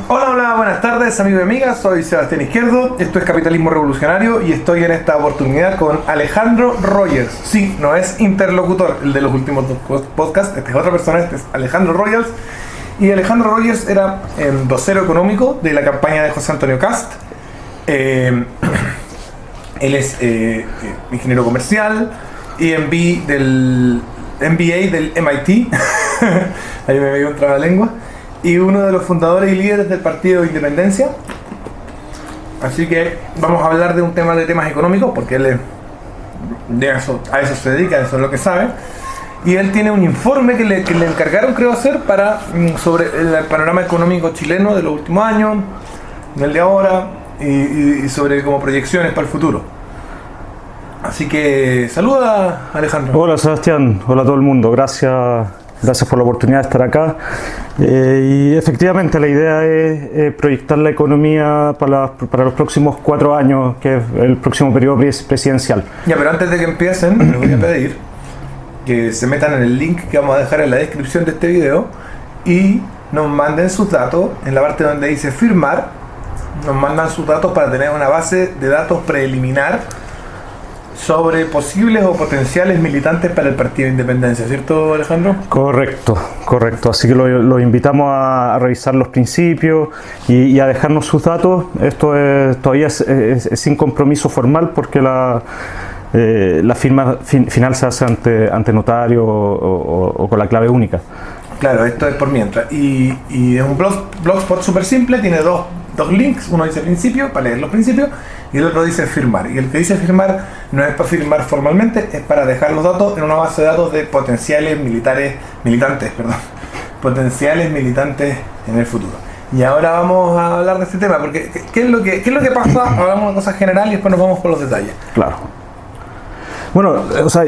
Hola, hola, buenas tardes amigos y amigas, soy Sebastián Izquierdo, esto es Capitalismo Revolucionario y estoy en esta oportunidad con Alejandro Rogers. Sí, no es interlocutor el de los últimos dos podcasts, este es otra persona, este es Alejandro Rogers. Y Alejandro Rogers era vocero económico de la campaña de José Antonio Kast. Él es ingeniero comercial, MBA del MIT, ahí me veía un trabalengua, y uno de los fundadores y líderes del Partido de Independencia. Así que vamos a hablar de un tema de temas económicos, porque él a eso se dedica, eso es lo que sabe. Y él tiene un informe que le encargaron, creo, hacer sobre el panorama económico chileno de los últimos años, del de ahora, y sobre como proyecciones para el futuro. Así que saluda, Alejandro. Hola Sebastián, hola a todo el mundo, gracias por la oportunidad de estar acá. Y efectivamente la idea es proyectar la economía para los próximos 4 años, que es el próximo periodo presidencial. Ya, pero antes de que empiecen, les voy a pedir que se metan en el link que vamos a dejar en la descripción de este video y nos manden sus datos en la parte donde dice firmar. Nos mandan sus datos para tener una base de datos preliminar sobre posibles o potenciales militantes para el Partido de Independencia, ¿cierto, Alejandro? Correcto. Así que los invitamos a revisar los principios y a dejarnos sus datos. Esto todavía es sin compromiso formal, porque la firma final se hace ante notario o con la clave única. Claro, esto es por mientras. Y es un blogspot súper simple, tiene dos links. Uno dice principio, para leer los principios, y el otro dice firmar. Y el que dice firmar no es para firmar formalmente, es para dejar los datos en una base de datos de potenciales potenciales militantes en el futuro. Y ahora vamos a hablar de este tema, porque ¿qué es lo que pasa? Hablamos de cosas generales y después nos vamos por los detalles. Claro. Bueno,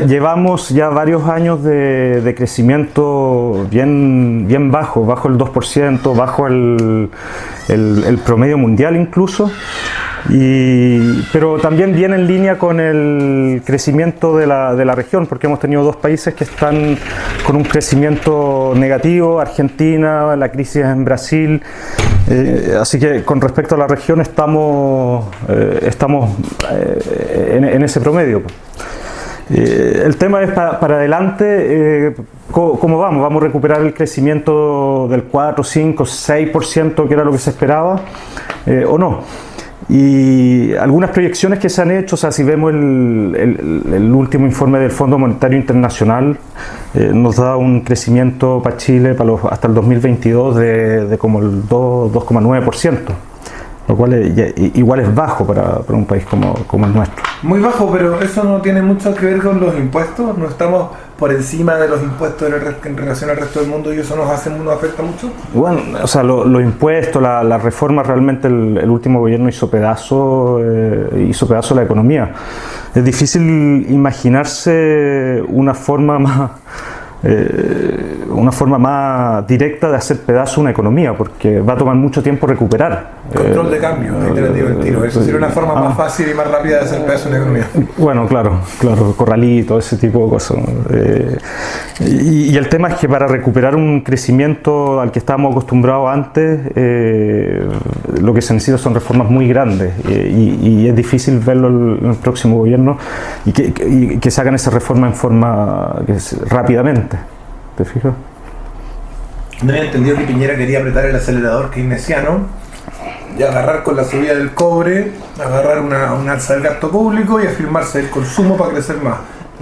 llevamos ya varios años de crecimiento bien bajo el 2%, bajo el promedio mundial incluso, pero también bien en línea con el crecimiento de la región, porque hemos tenido 2 países que están con un crecimiento negativo, Argentina, la crisis en Brasil. Así que con respecto a la región estamos en ese promedio. El tema es para adelante, ¿cómo vamos? ¿Vamos a recuperar el crecimiento del 4, 5, 6% que era lo que se esperaba o no? Y algunas proyecciones que se han hecho, o sea, si vemos el último informe del Fondo Monetario Internacional, nos da un crecimiento para Chile hasta el 2022 de como el 2,9%. Lo cual igual es bajo para un país como el nuestro. Muy bajo, pero eso no tiene mucho que ver con los impuestos. No estamos por encima de los impuestos en relación al resto del mundo, y eso nos afecta mucho. Bueno, o sea, los impuestos, la reforma, realmente el último gobierno hizo pedazo la economía. Es difícil imaginarse una forma más directa de hacer pedazo una economía, porque va a tomar mucho tiempo recuperar. Control de cambio, ahí te lo digo el tiro. Eso sería una forma más fácil y más rápida de hacer pedazo una economía. Bueno, claro, corralito, ese tipo de cosas. Y el tema es que para recuperar un crecimiento al que estábamos acostumbrados antes, lo que se necesita son reformas muy grandes, y es difícil verlo en el próximo gobierno y que se hagan esas reformas rápidamente. ¿Te fijas? No había entendido que Piñera quería apretar el acelerador keynesiano y agarrar con la subida del cobre, agarrar un alza del gasto público y afirmarse el consumo para crecer más.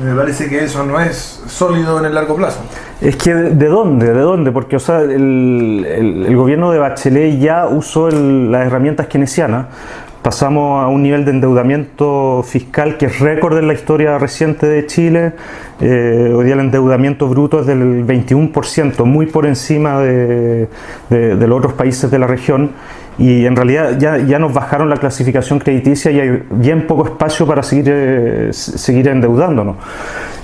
Me parece que eso no es sólido en el largo plazo. Es que ¿de dónde? Porque, o sea, el gobierno de Bachelet ya usó las herramientas keynesianas. Pasamos a un nivel de endeudamiento fiscal que es récord en la historia reciente de Chile. Hoy día el endeudamiento bruto es del 21%, muy por encima de los otros países de la región. Y en realidad ya nos bajaron la clasificación crediticia y hay bien poco espacio para seguir endeudándonos.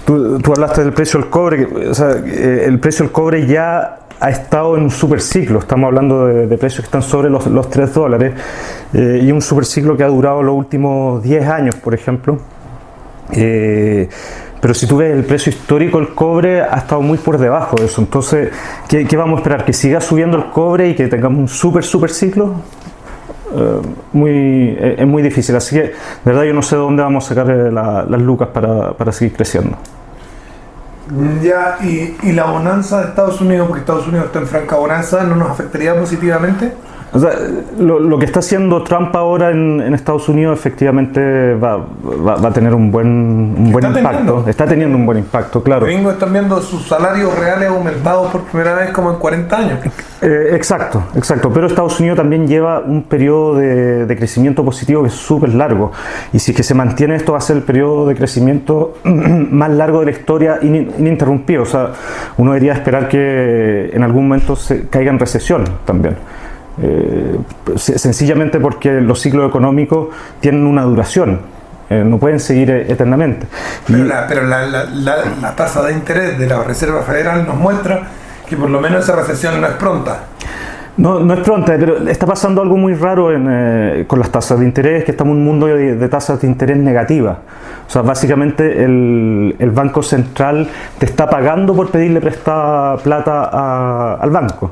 Tú hablaste del precio del cobre, el precio del cobre ya ha estado en un superciclo. Estamos hablando de precios que están sobre los $3, y un superciclo que ha durado los últimos 10 años, por ejemplo. pero si tú ves el precio histórico del cobre ha estado muy por debajo de eso. Entonces, ¿qué vamos a esperar? ¿Que siga subiendo el cobre y que tengamos un super ciclo? Es muy difícil, así que de verdad yo no sé de dónde vamos a sacar las lucas para seguir creciendo. Ya, y la bonanza de Estados Unidos, porque Estados Unidos está en franca bonanza, ¿no nos afectaría positivamente? O sea, lo que está haciendo Trump ahora en Estados Unidos efectivamente va a tener un buen impacto. Está teniendo un buen impacto, claro. Los gringos están viendo sus salarios reales aumentados por primera vez como en 40 años. Exacto. Pero Estados Unidos también lleva un periodo de crecimiento positivo que es súper largo. Y si es que se mantiene esto, va a ser el periodo de crecimiento más largo de la historia ininterrumpido. O sea, uno debería esperar que en algún momento se caiga en recesión también. Sencillamente porque los ciclos económicos tienen una duración, no pueden seguir eternamente. Pero la tasa de interés de la Reserva Federal nos muestra que por lo menos esa recesión no es pronta. No es pronta, pero está pasando algo muy raro con las tasas de interés, que estamos en un mundo de tasas de interés negativas. O sea, básicamente el Banco Central te está pagando por pedirle prestada plata al banco.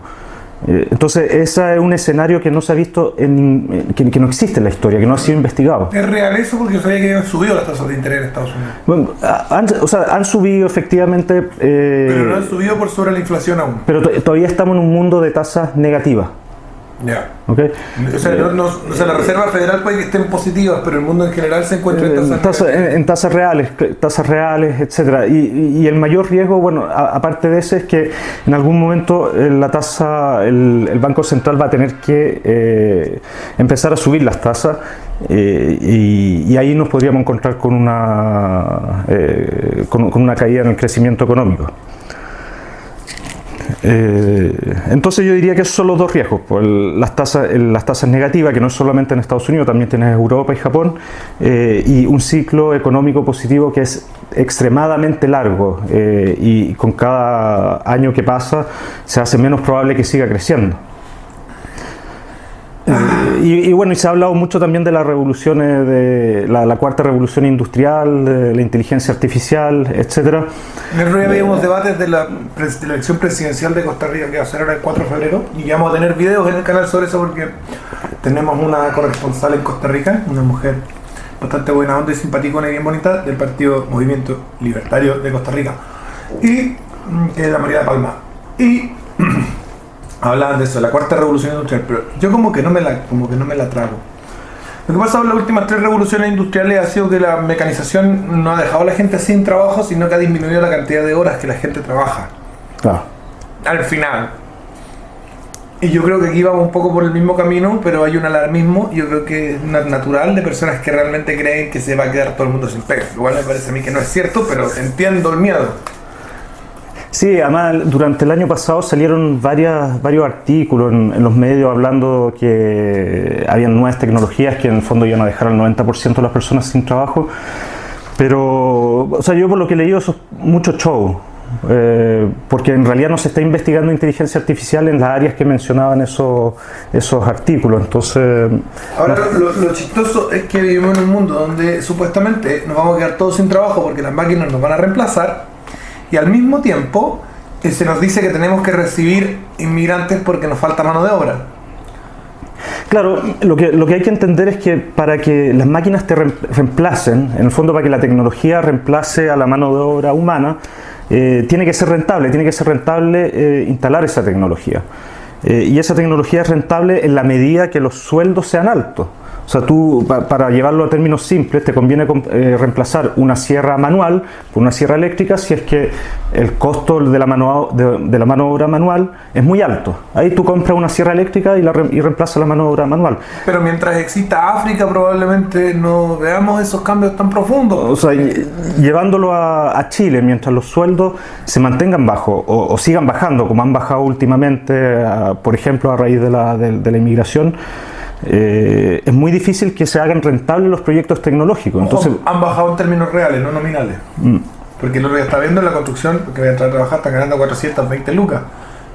Entonces, ese es un escenario que no se ha visto, que no existe en la historia, que no ha sido investigado. ¿Es real eso? Porque yo sabía que habían subido las tasas de interés en Estados Unidos. Bueno, han subido efectivamente. Pero no han subido por sobre la inflación aún. Pero todavía estamos en un mundo de tasas negativas. Ya. ¿Okay? O sea, la Reserva Federal puede que estén positivas, pero el mundo en general se encuentra en tasas reales, etcétera. Y el mayor riesgo, bueno, aparte de ese, es que en algún momento el Banco Central va a tener que empezar a subir las tasas y ahí nos podríamos encontrar con una caída en el crecimiento económico. Entonces yo diría que esos son los dos riesgos, pues las tasas negativas, que no es solamente en Estados Unidos, también tienes Europa y Japón, y un ciclo económico positivo que es extremadamente largo, y con cada año que pasa se hace menos probable que siga creciendo. Y bueno, y se ha hablado mucho también de las revoluciones, de la cuarta revolución industrial, de la inteligencia artificial, etcétera. En el día veíamos debates de la elección presidencial de Costa Rica, que va a ser ahora el 4 de febrero, y vamos a tener videos en el canal sobre eso porque tenemos una corresponsal en Costa Rica, una mujer bastante buena onda y simpaticona y bien bonita, del partido Movimiento Libertario de Costa Rica, y la María de Palma. Y hablaban de eso, la cuarta revolución industrial, pero yo como que no me la trago. Lo que pasa con las últimas 3 revoluciones industriales ha sido que la mecanización no ha dejado a la gente sin trabajo, sino que ha disminuido la cantidad de horas que la gente trabaja. Claro. Al final. Y yo creo que aquí vamos un poco por el mismo camino, pero hay un alarmismo, yo creo que es natural, de personas que realmente creen que se va a quedar todo el mundo sin pega. Igual me parece a mí que no es cierto, pero entiendo el miedo. Sí, además durante el año pasado salieron varios artículos en los medios hablando que habían nuevas tecnologías que en el fondo iban a dejar al 90% de las personas sin trabajo, pero o sea, yo por lo que he leído eso es mucho show, porque en realidad no se está investigando inteligencia artificial en las áreas que mencionaban esos artículos. Entonces, ahora lo chistoso es que vivimos en un mundo donde supuestamente nos vamos a quedar todos sin trabajo porque las máquinas nos van a reemplazar. Y al mismo tiempo se nos dice que tenemos que recibir inmigrantes porque nos falta mano de obra. Claro, lo que hay que entender es que para que las máquinas te reemplacen, en el fondo para que la tecnología reemplace a la mano de obra humana, tiene que ser rentable instalar esa tecnología. Y esa tecnología es rentable en la medida que los sueldos sean altos. O sea, tú, para llevarlo a términos simples, te conviene reemplazar una sierra manual por una sierra eléctrica si es que el costo de la mano de obra manual es muy alto. Ahí tú compras una sierra eléctrica y reemplazas la mano de obra manual. Pero mientras exista África probablemente no veamos esos cambios tan profundos. O sea, llevándolo a Chile, mientras los sueldos se mantengan bajos o sigan bajando, como han bajado últimamente, por ejemplo, a raíz de la inmigración, es muy difícil que se hagan rentables los proyectos tecnológicos. Entonces, han bajado en términos reales, no nominales. Porque lo que está viendo en la construcción, porque voy a entrar a trabajar, está ganando 420 lucas.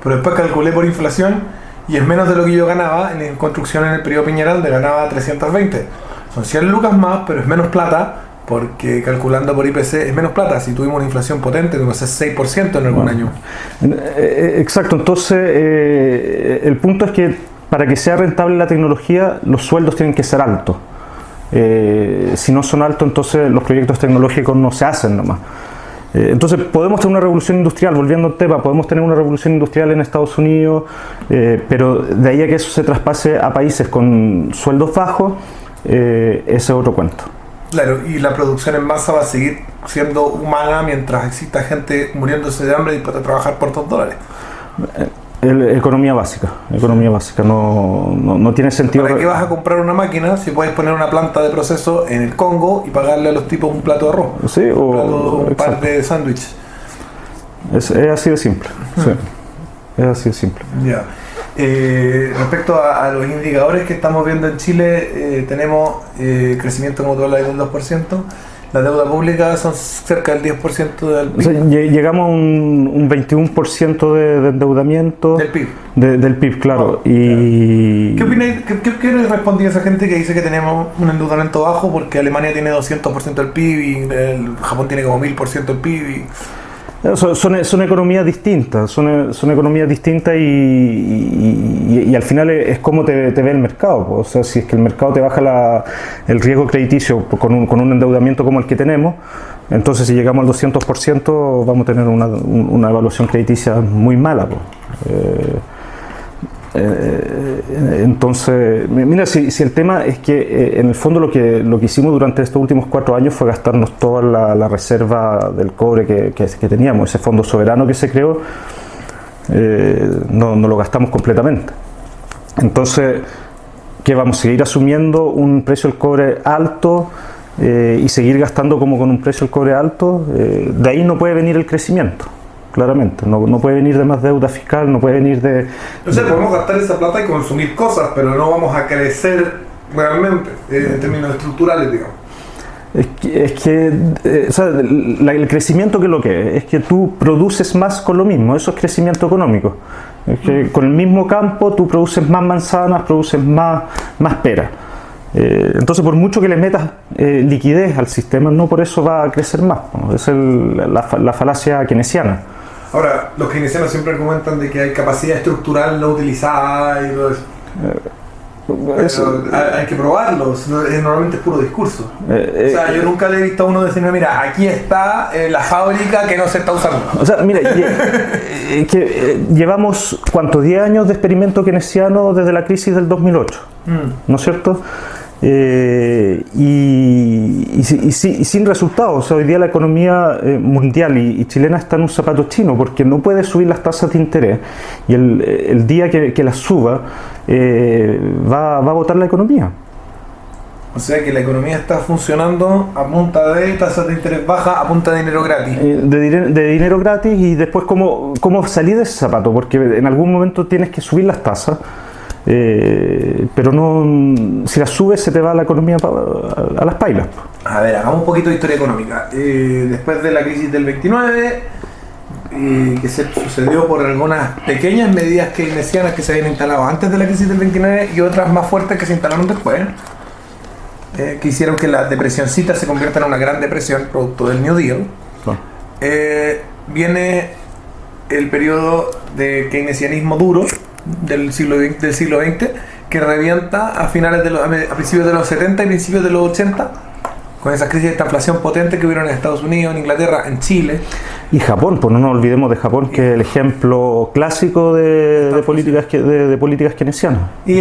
Pero después calculé por inflación y es menos de lo que yo ganaba en construcción en el periodo Piñera, donde ganaba 320. Son 100 lucas más, pero es menos plata porque calculando por IPC es menos plata. Si tuvimos una inflación potente, no sé, 6% en algún año. Exacto, entonces el punto es que para que sea rentable la tecnología, los sueldos tienen que ser altos. Si no son altos, entonces los proyectos tecnológicos no se hacen nomás. Entonces podemos tener una revolución industrial, volviendo al tema, podemos tener una revolución industrial en Estados Unidos, pero de ahí a que eso se traspase a países con sueldos bajos, ese es otro cuento. Claro, y la producción en masa va a seguir siendo humana mientras exista gente muriéndose de hambre y dispuesta a trabajar por $2. Economía básica, no tiene sentido. ¿Para qué vas a comprar una máquina si puedes poner una planta de proceso en el Congo y pagarle a los tipos un plato de arroz? Sí, un par de sándwiches. Es así de simple. Sí, es así de simple. Ya. Respecto a los indicadores que estamos viendo en Chile, tenemos crecimiento, como tú hablas, del 2%. La deuda pública son cerca del 10% del PIB. O sea, llegamos a un 21% de endeudamiento. Del PIB. Del PIB, claro. Oh, y... ¿Qué opináis? ¿Qué le respondía a esa gente que dice que tenemos un endeudamiento bajo porque Alemania tiene 200% del PIB y Japón tiene como 1000% del PIB? Son economías distintas, son economías distintas y al final es como te ve el mercado. O sea, si es que el mercado te baja el riesgo crediticio con un endeudamiento como el que tenemos, entonces si llegamos al 200% vamos a tener una evaluación crediticia muy mala. Entonces, mira, si el tema es que en el fondo lo que hicimos durante estos últimos 4 años fue gastarnos toda la reserva del cobre que teníamos, ese fondo soberano que se creó, no lo gastamos completamente. Entonces, ¿qué vamos a seguir asumiendo un precio del cobre alto y seguir gastando como con un precio del cobre alto? De ahí no puede venir el crecimiento. Claramente, no puede venir de más deuda fiscal, no puede venir de... O sea, podemos gastar esa plata y consumir cosas, pero no vamos a crecer realmente, en términos estructurales, digamos. O sea, el crecimiento, ¿qué es lo que es? Es que tú produces más con lo mismo, eso es crecimiento económico. Es que con el mismo campo tú produces más manzanas, produces más peras. Entonces, por mucho que le metas liquidez al sistema, no por eso va a crecer más, ¿no? Es la falacia keynesiana. Ahora, los keynesianos siempre argumentan de que hay capacidad estructural no utilizada y todo eso. Hay que probarlo, normalmente es puro discurso. O sea, yo nunca le he visto a uno decirme, mira, aquí está la fábrica que no se está usando. O sea, mira, llevamos, ¿cuántos? 10 años de experimento keynesiano desde la crisis del 2008, ¿no es cierto? Y sin resultados. O sea, hoy día la economía mundial y chilena está en un zapato chino porque no puede subir las tasas de interés y el día que las suba va a botar la economía. O sea que la economía está funcionando a punta de tasas de interés bajas, a punta de dinero gratis. De dinero gratis y después cómo salir de ese zapato, porque en algún momento tienes que subir las tasas. Pero no, si la subes se te va la economía a las pailas. A ver, hagamos un poquito de historia económica. Después de la crisis del 29, que se sucedió por algunas pequeñas medidas keynesianas que se habían instalado antes de la crisis del 29 y otras más fuertes que se instalaron después, que hicieron que la depresioncita se convierta en una gran depresión producto del New Deal. Viene el periodo de keynesianismo duro del siglo XX, que revienta a principios de los 70 y principios de los 80, con esas crisis de esta inflación potente que hubieron en Estados Unidos, en Inglaterra, en Chile. Y Japón, pues no nos olvidemos de Japón, que es el ejemplo clásico de políticas keynesianas. Y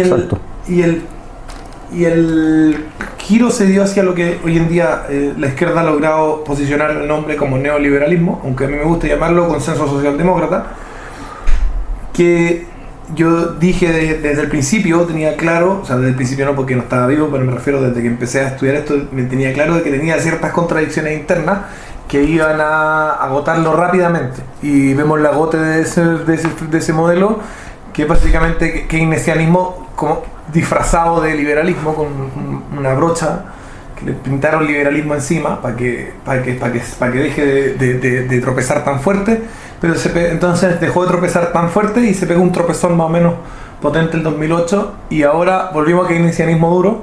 el giro se dio hacia lo que hoy en día la izquierda ha logrado posicionar el nombre como neoliberalismo, aunque a mí me gusta llamarlo consenso socialdemócrata, que yo dije desde el principio, tenía claro, o sea, desde el principio no porque no estaba vivo, pero me refiero desde que empecé a estudiar esto, me tenía claro de que tenía ciertas contradicciones internas que iban a agotarlo rápidamente. Y vemos el agote de ese modelo, que es básicamente keynesianismo como disfrazado de liberalismo, con una brocha que le pintaron liberalismo encima para que deje de tropezar tan fuerte. Pero entonces dejó de tropezar tan fuerte y se pegó un tropezón más o menos potente el 2008 y ahora volvimos a keynesianismo duro.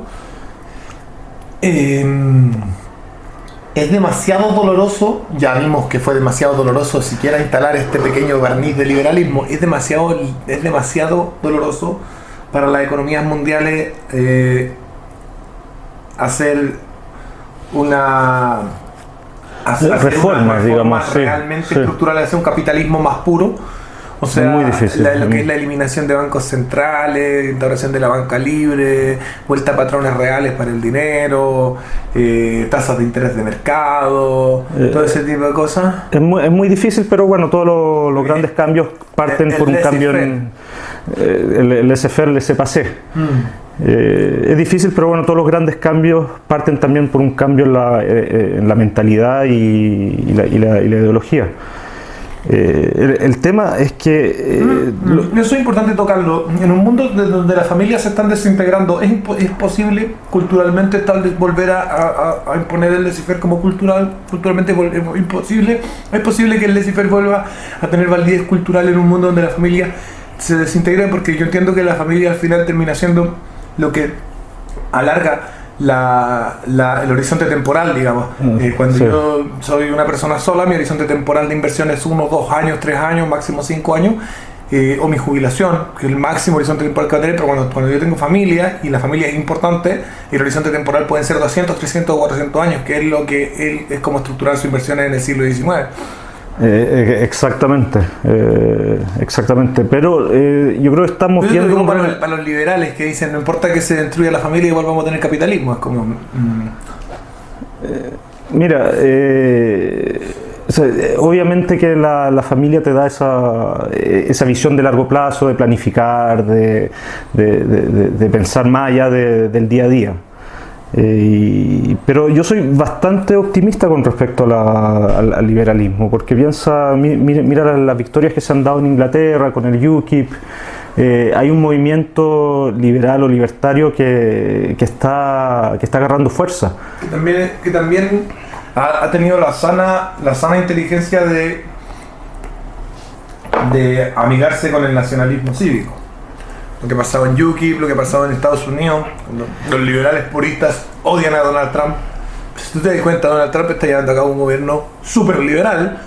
es demasiado doloroso, ya vimos que fue demasiado doloroso siquiera instalar este pequeño barniz de liberalismo, es demasiado doloroso para las economías mundiales hacer una reforma, digamos, realmente estructural, hacer un capitalismo más puro. O sea, muy difícil, lo que es la eliminación de bancos centrales, instauración de la banca libre, vuelta a patrones reales para el dinero, tasas de interés de mercado, todo ese tipo de cosas. Es muy difícil, pero bueno, todos los grandes cambios parten por un cambio en el laissez-faire, laissez-passer. Es difícil, pero bueno, todos los grandes cambios parten también por un cambio en la mentalidad y la ideología. El tema es que eso es importante tocarlo. En un mundo donde las familias se están desintegrando, ¿es posible culturalmente tal vez volver a imponer el laissez-faire como culturalmente imposible? ¿Es posible que el laissez-faire vuelva a tener validez cultural en un mundo donde la familia se desintegra? Porque yo entiendo que la familia al final termina siendo lo que alarga el horizonte temporal, digamos. Cuando yo soy una persona sola, mi horizonte temporal de inversión es 1, 2 años, 3 años, máximo 5 años, o mi jubilación, que es el máximo horizonte temporal que va a tener. Pero cuando yo tengo familia, y la familia es importante, el horizonte temporal pueden ser 200, 300 o 400 años, que es lo que es como estructurar sus inversiones en el siglo XIX. Exactamente, pero yo creo que estamos viendo para los liberales que dicen no importa que se destruya la familia, igual vamos a tener capitalismo. Es como mira, o sea, obviamente que la familia te da esa visión de largo plazo, de planificar, de pensar más allá del día a día. Pero yo soy bastante optimista con respecto al liberalismo, porque mira las victorias que se han dado en Inglaterra con el UKIP. Hay un movimiento liberal o libertario que está agarrando fuerza. Que también ha tenido la sana inteligencia de amigarse con el nacionalismo cívico. Lo que ha pasado en UKIP, lo que ha pasado en Estados Unidos, los liberales puristas odian a Donald Trump. Si tú te das cuenta, Donald Trump está llevando a cabo un gobierno súper liberal,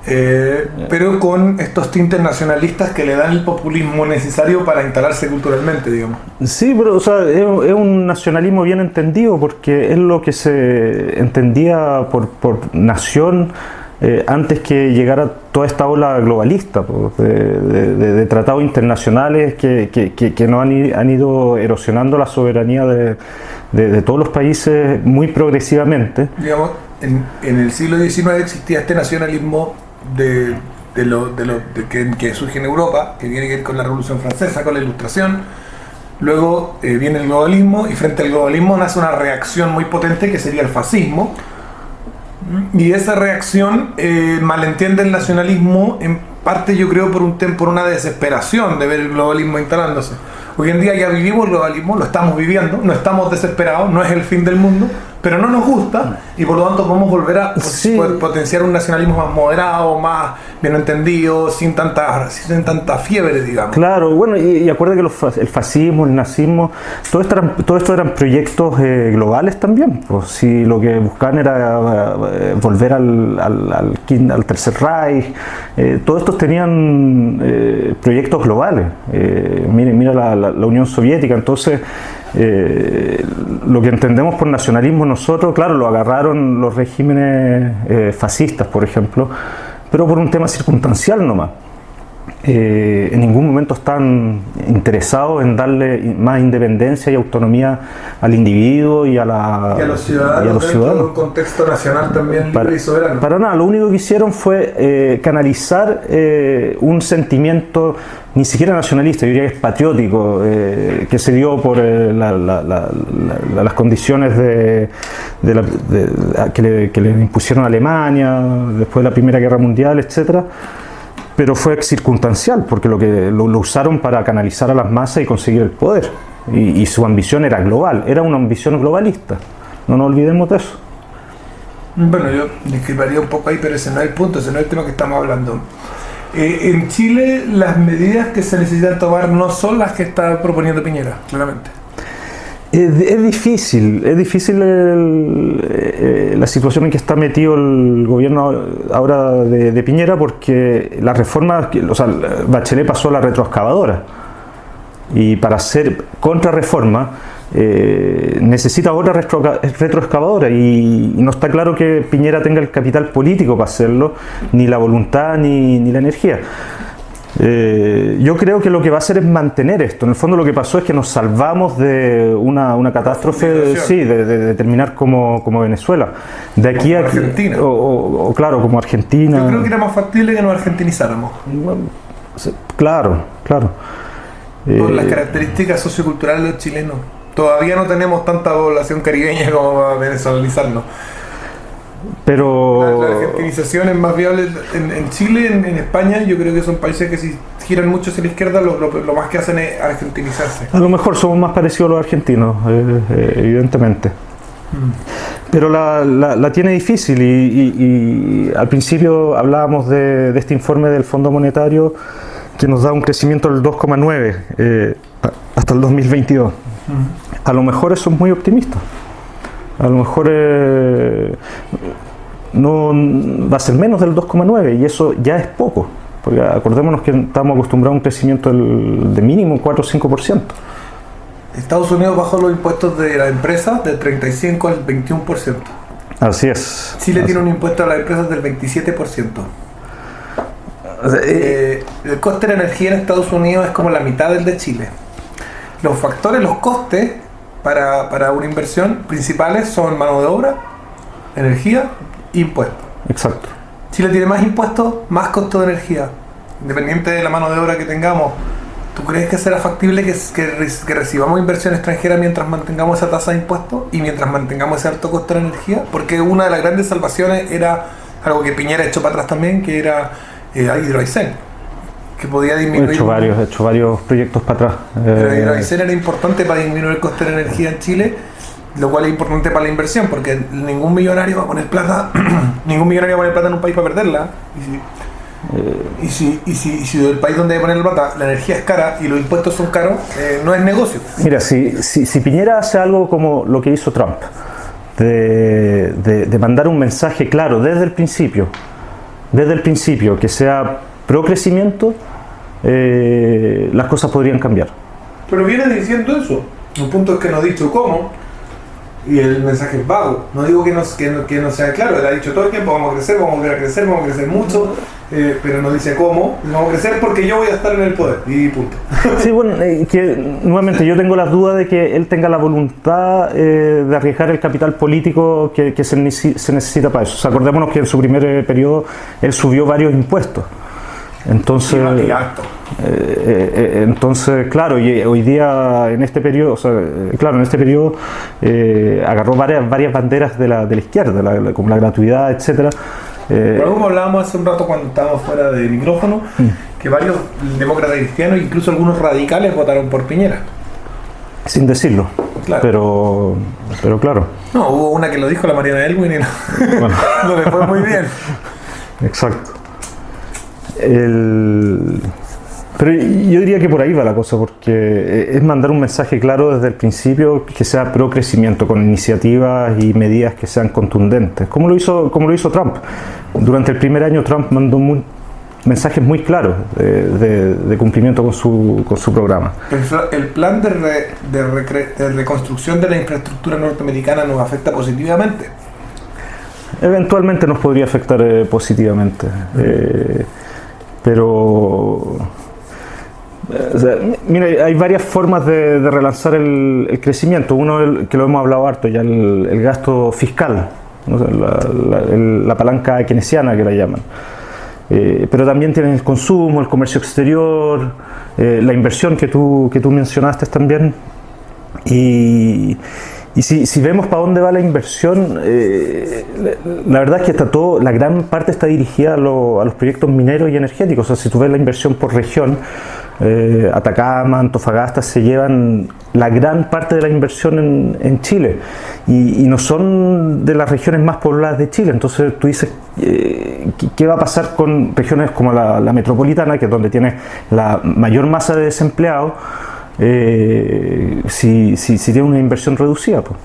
pero con estos tintes nacionalistas que le dan el populismo necesario para instalarse culturalmente, digamos. Sí, pero o sea, es un nacionalismo bien entendido, porque es lo que se entendía por nación antes que llegara toda esta ola globalista, pues, de tratados internacionales que nos han ido erosionando la soberanía de todos los países muy progresivamente. Digamos, en el siglo XIX existía este nacionalismo que surge en Europa, que tiene que ver con la Revolución Francesa, con la Ilustración. Luego viene el globalismo, y frente al globalismo nace una reacción muy potente que sería el fascismo. Y esa reacción malentiende el nacionalismo, en parte yo creo por una desesperación de ver el globalismo instalándose. Hoy en día ya vivimos el globalismo, lo estamos viviendo, no estamos desesperados, no es el fin del mundo, pero no nos gusta, y por lo tanto podemos volver a potenciar un nacionalismo más moderado, más bien entendido, sin tanta fiebre, digamos. Claro, bueno, y acuérdate que el fascismo, el nazismo, todo esto eran proyectos globales también. Pues, si lo que buscaban era volver al Tercer Reich, todos estos tenían proyectos globales. Mira la Unión Soviética. Entonces, lo que entendemos por nacionalismo nosotros, claro, lo agarraron los regímenes fascistas, por ejemplo, pero por un tema circunstancial nomás. En ningún momento están interesados en darle más independencia y autonomía al individuo y a los ciudadanos dentro de un contexto nacional también libre y soberano. Para nada, lo único que hicieron fue canalizar un sentimiento ni siquiera nacionalista, yo diría que es patriótico, que se dio por las condiciones que le impusieron a Alemania después de la Primera Guerra Mundial, etcétera. Pero fue circunstancial, porque lo usaron para canalizar a las masas y conseguir el poder. Y su ambición era global, era una ambición globalista. No nos olvidemos de eso. Bueno, yo discreparía un poco ahí, pero ese no es el punto, ese no es el tema que estamos hablando. En Chile, las medidas que se necesitan tomar no son las que está proponiendo Piñera, claramente. Es difícil la situación en que está metido el gobierno ahora de Piñera, porque la reforma, o sea, Bachelet pasó a la retroexcavadora, y para hacer contrarreforma necesita otra retroexcavadora, y no está claro que Piñera tenga el capital político para hacerlo, ni la voluntad ni la energía. Yo creo que lo que va a hacer es mantener esto. En el fondo lo que pasó es que nos salvamos de una catástrofe, sí, de terminar como Venezuela. De aquí a Argentina. O claro, como Argentina. Yo creo que era más factible que nos argentinizáramos. Claro. Por las características socioculturales de los chilenos. Todavía no tenemos tanta población caribeña como para venezolanizarnos. Pero la argentinización es más viable en Chile, en España. Yo creo que son países que si giran mucho hacia la izquierda, lo más que hacen es argentinizarse. A lo mejor somos más parecidos a los argentinos, evidentemente. Pero la tiene difícil, y al principio hablábamos de este informe del Fondo Monetario que nos da un crecimiento del 2,9 hasta el 2022. A lo mejor eso es muy optimista. A lo mejor no va a ser menos del 2,9, y eso ya es poco, porque acordémonos que estamos acostumbrados a un crecimiento de mínimo 4 o 5%. Estados Unidos bajó los impuestos de las empresas del 35 al 21%. Así es. Chile tiene un impuesto a las empresas del 27%. El coste de la energía en Estados Unidos es como la mitad del de Chile. Los costes para una inversión principales son mano de obra, energía e impuestos. Exacto. Chile tiene más impuestos, más costo de energía. Independiente de la mano de obra que tengamos, ¿tú crees que será factible que recibamos inversión extranjera mientras mantengamos esa tasa de impuestos y mientras mantengamos ese alto costo de energía? Porque una de las grandes salvaciones era algo que Piñera echó para atrás también, que era Hidroaicén, que podía disminuir. He hecho varios proyectos para atrás. Pero Hidroaicén era importante para disminuir el coste de la energía en Chile, lo cual es importante para la inversión, porque ningún millonario va a poner plata en un país para perderla. Y si el país donde hay que poner la plata, la energía es cara y los impuestos son caros, no es negocio. Mira, si Piñera hace algo como lo que hizo Trump, de mandar un mensaje claro desde el principio, que sea pro crecimiento, las cosas podrían cambiar. Pero viene diciendo eso. El punto es que no ha dicho cómo, y el mensaje es vago. No digo que no sea claro. Él ha dicho todo el tiempo: vamos a crecer mucho, pero no dice cómo. Vamos a crecer porque yo voy a estar en el poder, y punto. Sí, bueno, que nuevamente yo tengo las dudas de que él tenga la voluntad de arriesgar el capital político que se necesita para eso. O sea, acordémonos que en su primer periodo él subió varios impuestos. Entonces, claro, y hoy día en este periodo, agarró varias banderas de la izquierda, como la gratuidad, etcétera. Como hablábamos hace un rato cuando estábamos fuera de micrófono, que varios demócratas cristianos, incluso algunos radicales, votaron por Piñera. Sin decirlo, claro. pero claro. No, hubo una que lo dijo, la Mariana Elwin, y no le fue muy bien. Exacto. Pero yo diría que por ahí va la cosa, porque es mandar un mensaje claro desde el principio, que sea pro crecimiento, con iniciativas y medidas que sean contundentes, como lo hizo Trump. Durante el primer año Trump mandó mensajes muy claros de cumplimiento con su programa. El plan de reconstrucción de la infraestructura norteamericana nos afecta positivamente. Eventualmente nos podría afectar positivamente. Pero, o sea, mira, hay varias formas de relanzar el crecimiento. Uno, que lo hemos hablado harto ya, el gasto fiscal, ¿no? La palanca keynesiana que la llaman. Pero también tienen el consumo, el comercio exterior, la inversión que tú mencionaste también. Y si vemos para dónde va la inversión, la verdad es que la gran parte está dirigida a los proyectos mineros y energéticos. O sea, si tú ves la inversión por región, Atacama, Antofagasta se llevan la gran parte de la inversión en Chile, y no son de las regiones más pobladas de Chile. Entonces tú dices, ¿qué va a pasar con regiones como la metropolitana, que es donde tiene la mayor masa de desempleados? si tiene una inversión reducida, pues.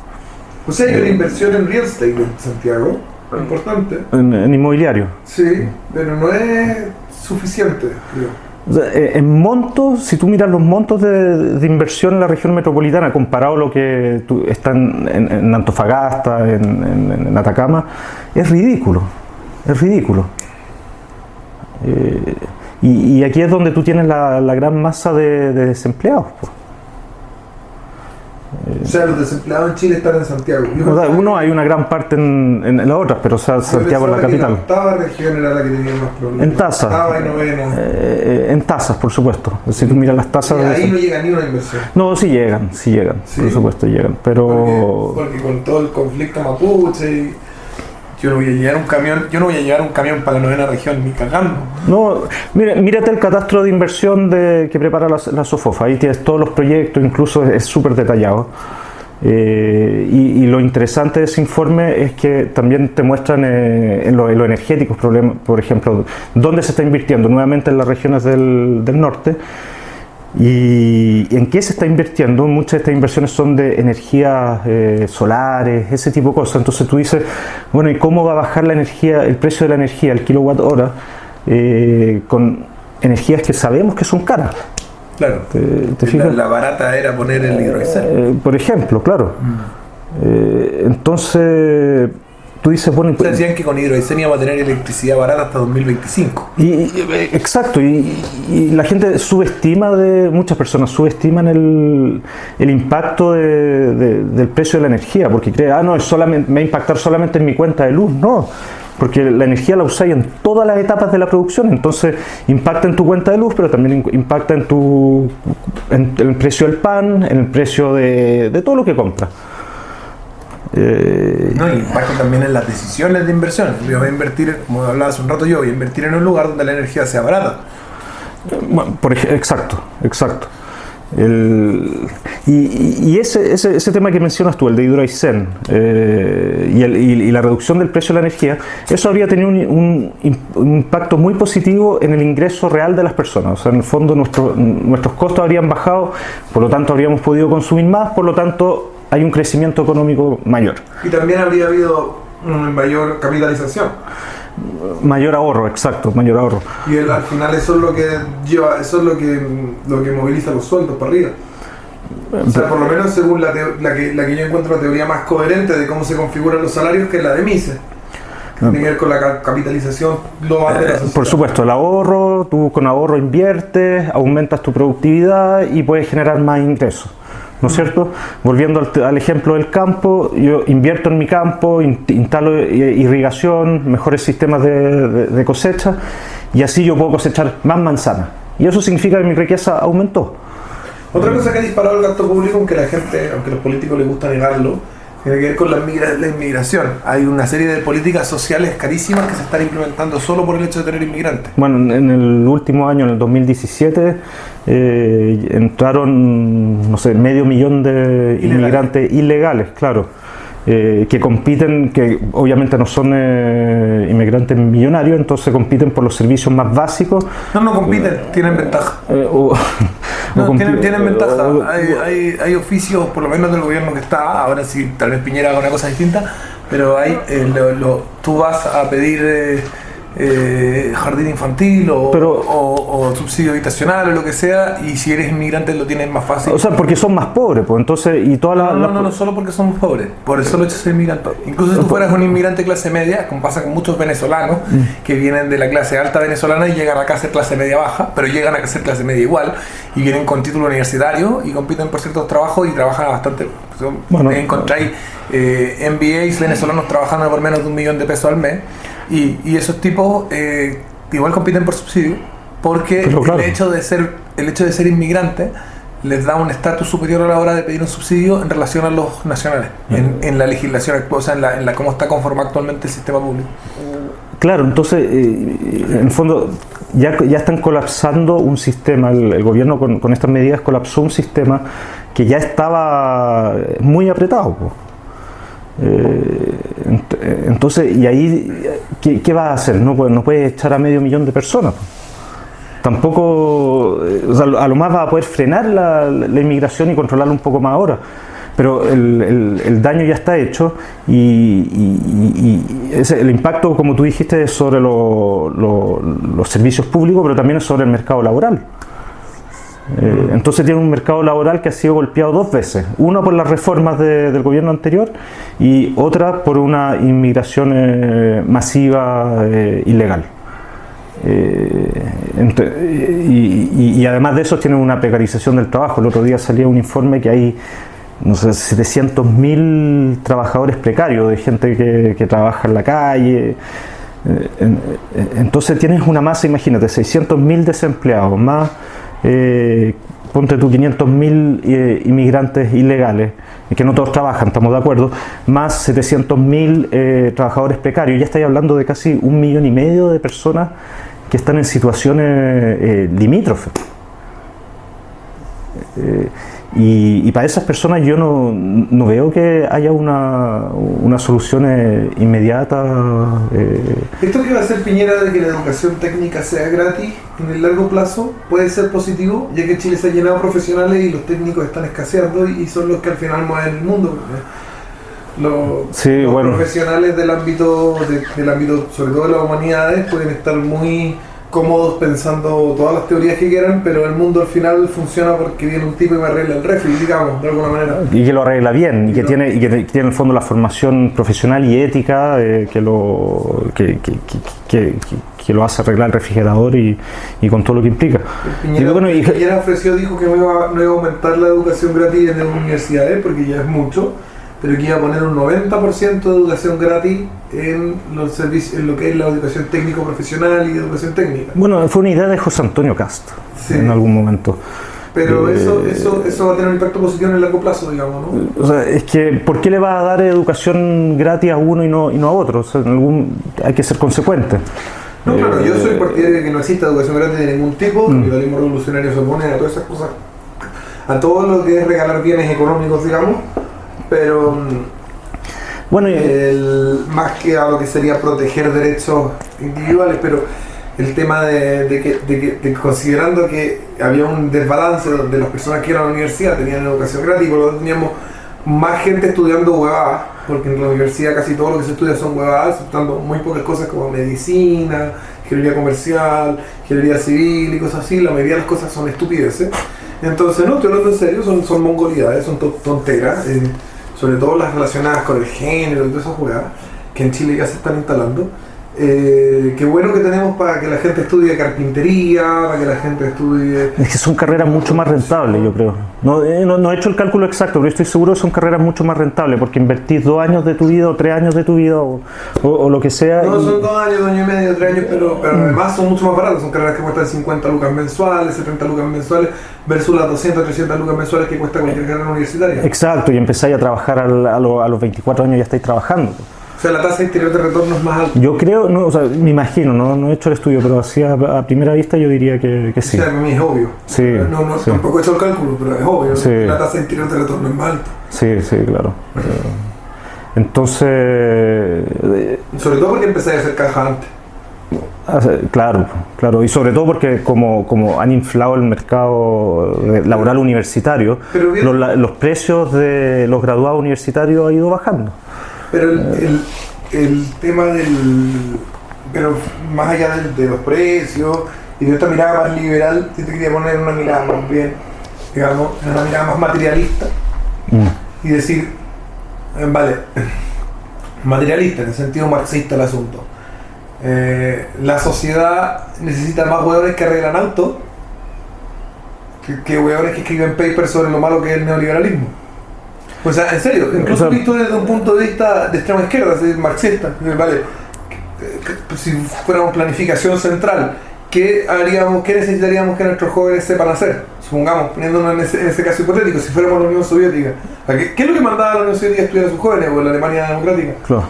O sea, hay una inversión en real estate en Santiago, importante. En inmobiliario. Sí, pero no es suficiente, creo. O sea, en montos, si tú miras los montos de inversión en la región metropolitana comparado a lo que está en Antofagasta, en Atacama, es ridículo. Es ridículo. Y aquí es donde tú tienes la gran masa de desempleados, pues. O sea, los desempleados en Chile están en Santiago. Uno hay una gran parte en las otras, pero o sea, Santiago es la capital. La octava región era la que tenía más problemas. En tasas. Octava y novena. En tasas, por supuesto. Si tú miras las tasas. Y ahí no llega ni una inversión. No, sí llegan, ¿Sí? Por supuesto llegan. Pero. Porque con todo el conflicto mapuche. Yo no voy a llevar un camión para la novena región, ni cagando. No, mírate el catastro de inversión que prepara la SOFOFA. Ahí tienes todos los proyectos, incluso es súper detallado. Y lo interesante de ese informe es que también te muestran en lo energético, por ejemplo, dónde se está invirtiendo, nuevamente en las regiones del norte. ¿Y en qué se está invirtiendo? Muchas de estas inversiones son de energías solares, ese tipo de cosas. Entonces tú dices, bueno, ¿y cómo va a bajar la energía, el precio de la energía, el kilowatt hora, con energías que sabemos que son caras? Claro. ¿Te fijas? La barata era poner el hidroaicén. Por ejemplo, claro. Entonces tú dices, bueno... Ustedes decían que con hidroaicén íbamos a tener electricidad barata hasta 2025. Exacto, y la gente muchas personas subestiman el impacto del precio de la energía, porque creen, no, me va a impactar solamente en mi cuenta de luz. No, porque la energía la usáis en todas las etapas de la producción, entonces impacta en tu cuenta de luz, pero también impacta en el precio del pan, en el precio de todo lo que compras. No, y impacta también en las decisiones de inversión. Yo voy a invertir, como hablaba hace un rato voy a invertir en un lugar donde la energía sea barata. Bueno, exacto. Y ese tema que mencionas tú, el de hidroaicén, y la reducción del precio de la energía, eso habría tenido un impacto muy positivo en el ingreso real de las personas. O sea, en el fondo nuestros costos habrían bajado, por lo tanto habríamos podido consumir más, por lo tanto hay un crecimiento económico mayor. Y también habría habido una mayor capitalización. Mayor ahorro, exacto, mayor ahorro. Y al final eso es lo que lleva, eso es lo que moviliza los sueldos para arriba. O sea, por lo menos según la que yo encuentro la teoría más coherente de cómo se configuran los salarios, que es la de Mises. Tiene que ver con la capitalización global de la sociedad. Por supuesto, el ahorro, tú con ahorro inviertes, aumentas tu productividad y puedes generar más ingresos. ¿No es cierto? Volviendo al ejemplo del campo, yo invierto en mi campo, instalo irrigación, mejores sistemas de cosecha, y así yo puedo cosechar más manzanas. Y eso significa que mi riqueza aumentó. Otra cosa que ha disparado el gasto público, aunque a los políticos les gusta negarlo, tiene que ver con la inmigración. Hay una serie de políticas sociales carísimas que se están implementando solo por el hecho de tener inmigrantes. Bueno, en el último año, en el 2017, entraron, no sé, 500.000 de inmigrantes ilegales, claro, que compiten, que obviamente no son inmigrantes millonarios, entonces compiten por los servicios más básicos. No compiten, tienen ventaja. Tienen ventaja. Hay oficios, por lo menos del gobierno que está, ahora sí, tal vez Piñera haga una cosa distinta, pero tú vas a pedir jardín infantil o subsidio habitacional o lo que sea, y si eres inmigrante lo tienes más fácil. O sea, porque son más pobres, pues entonces, y toda no solo porque somos pobres, por eso lo hecho de ser inmigrante. Incluso si tú fueras un inmigrante clase media, como pasa con muchos venezolanos que vienen de la clase alta venezolana y llegan acá a ser clase media baja, pero llegan a ser clase media igual, y vienen con título universitario y compiten por ciertos trabajos y trabajan bastante. Encontráis MBAs venezolanos trabajando por menos de $1.000.000 al mes. Y esos tipos igual compiten por subsidio, porque el hecho de ser inmigrante les da un estatus superior a la hora de pedir un subsidio en relación a los nacionales, en la legislación actual, o sea, en la cómo está conformado actualmente el sistema público. Claro, entonces, en el fondo, ya están colapsando un sistema, el gobierno con estas medidas colapsó un sistema que ya estaba muy apretado, pues. Entonces, y ahí, ¿qué vas a hacer? No puedes echar a 500.000 de personas. tampoco, o sea, a lo más va a poder frenar la inmigración y controlarla un poco más ahora. Pero el daño ya está hecho y el impacto, como tú dijiste, es sobre los servicios públicos, pero también es sobre el mercado laboral. Entonces tiene un mercado laboral que ha sido golpeado dos veces. Una por las reformas del gobierno anterior y otra por una inmigración masiva ilegal. Y además de eso tiene una precarización del trabajo. El otro día salía un informe que hay, no sé, 700.000 trabajadores precarios, de gente que trabaja en la calle. Entonces tienes una masa, imagínate, 600.000 desempleados, más ponte tú 500.000 inmigrantes ilegales, que no todos trabajan, estamos de acuerdo, más 700.000 trabajadores precarios. Ya estáis hablando de casi 1,5 millones de personas que están en situaciones limítrofes. Y para esas personas yo no veo que haya una solución inmediata. ¿Esto que va a hacer Piñera de que la educación técnica sea gratis en el largo plazo puede ser positivo, ya que Chile se ha llenado de profesionales y los técnicos están escaseando y son los que al final mueven el mundo? Los profesionales del ámbito, sobre todo de las humanidades, pueden estar muy cómodos pensando todas las teorías que quieran, pero el mundo al final funciona porque viene un tipo y me arregla el refri, digamos, de alguna manera. Y que lo arregla bien, y que tiene en el fondo la formación profesional y ética que lo hace arreglar el refrigerador y con todo lo que implica. Piñera ofreció, dijo que no iba a aumentar la educación gratis en las universidades, porque ya es mucho, pero que iba a poner un 90% de educación gratis en los servicios, en lo que es la educación técnico-profesional y educación técnica. Bueno, fue una idea de José Antonio Cast, sí, en algún momento. Pero eso va a tener un impacto positivo en el largo plazo, digamos, ¿no? O sea, es que ¿por qué le va a dar educación gratis a uno y no a otro? O sea, hay que ser consecuente. No, claro, yo soy partidario de que no exista educación gratis de ningún tipo. El capitalismo revolucionario se opone a todas esas cosas, a todo lo que es regalar bienes económicos, digamos. Pero bueno, más que a lo que sería proteger derechos individuales, pero el tema de considerando que había un desbalance donde las personas que iban a la universidad tenían educación gratis, por lo tanto teníamos más gente estudiando huevadas, porque en la universidad casi todo lo que se estudia son huevadas, estudiando muy pocas cosas como medicina, ingeniería comercial, ingeniería civil y cosas así. La mayoría de las cosas son estupideces. Entonces, no, estoy hablando en serio, son mongolidades, son tonteras. Sobre todo las relacionadas con el género y todas esas jugadas que en Chile ya se están instalando. Qué bueno que tenemos para que la gente estudie carpintería, para que la gente estudie... Es que son carreras mucho más rentables, yo creo. No he hecho el cálculo exacto, pero estoy seguro que son carreras mucho más rentables, porque invertís 2 años de tu vida o 3 años de tu vida o lo que sea. No, son 2 años, 2 años y medio, 3 años, pero además son mucho más baratas. Son carreras que cuestan 50 lucas mensuales, 70 lucas mensuales, versus las 200, 300 lucas mensuales que cuesta cualquier carrera universitaria. Exacto, y empezáis a trabajar a los 24 años, ya estáis trabajando. O sea, la tasa interior de retorno es más alta. Yo creo, no, o sea, me imagino, no he hecho el estudio, pero así a primera vista yo diría que sí. O sea, para mí es obvio. Sí, sí. Tampoco he hecho el cálculo, pero es obvio. Sí. La tasa interior de retorno es más alta. Sí, claro. Entonces... Sobre todo porque empecé a hacer caja antes. Claro, y sobre todo porque como han inflado el mercado laboral universitario, los precios de los graduados universitarios han ido bajando. Pero el tema pero más allá de los precios y de esta mirada más liberal, yo te quería poner una mirada más bien, digamos, una mirada más materialista y decir, vale, materialista en el sentido marxista el asunto. La sociedad necesita más hueones que arreglan autos que hueones que escriben papers sobre lo malo que es el neoliberalismo. O sea, en serio, incluso visto desde un punto de vista de extrema izquierda, es decir, marxista, vale, si fuéramos planificación central, ¿qué necesitaríamos que nuestros jóvenes sepan hacer? Supongamos, poniéndonos en ese caso hipotético, si fuéramos la Unión Soviética. ¿Qué es lo que mandaba la Unión Soviética a estudiar a sus jóvenes o la Alemania democrática? Claro.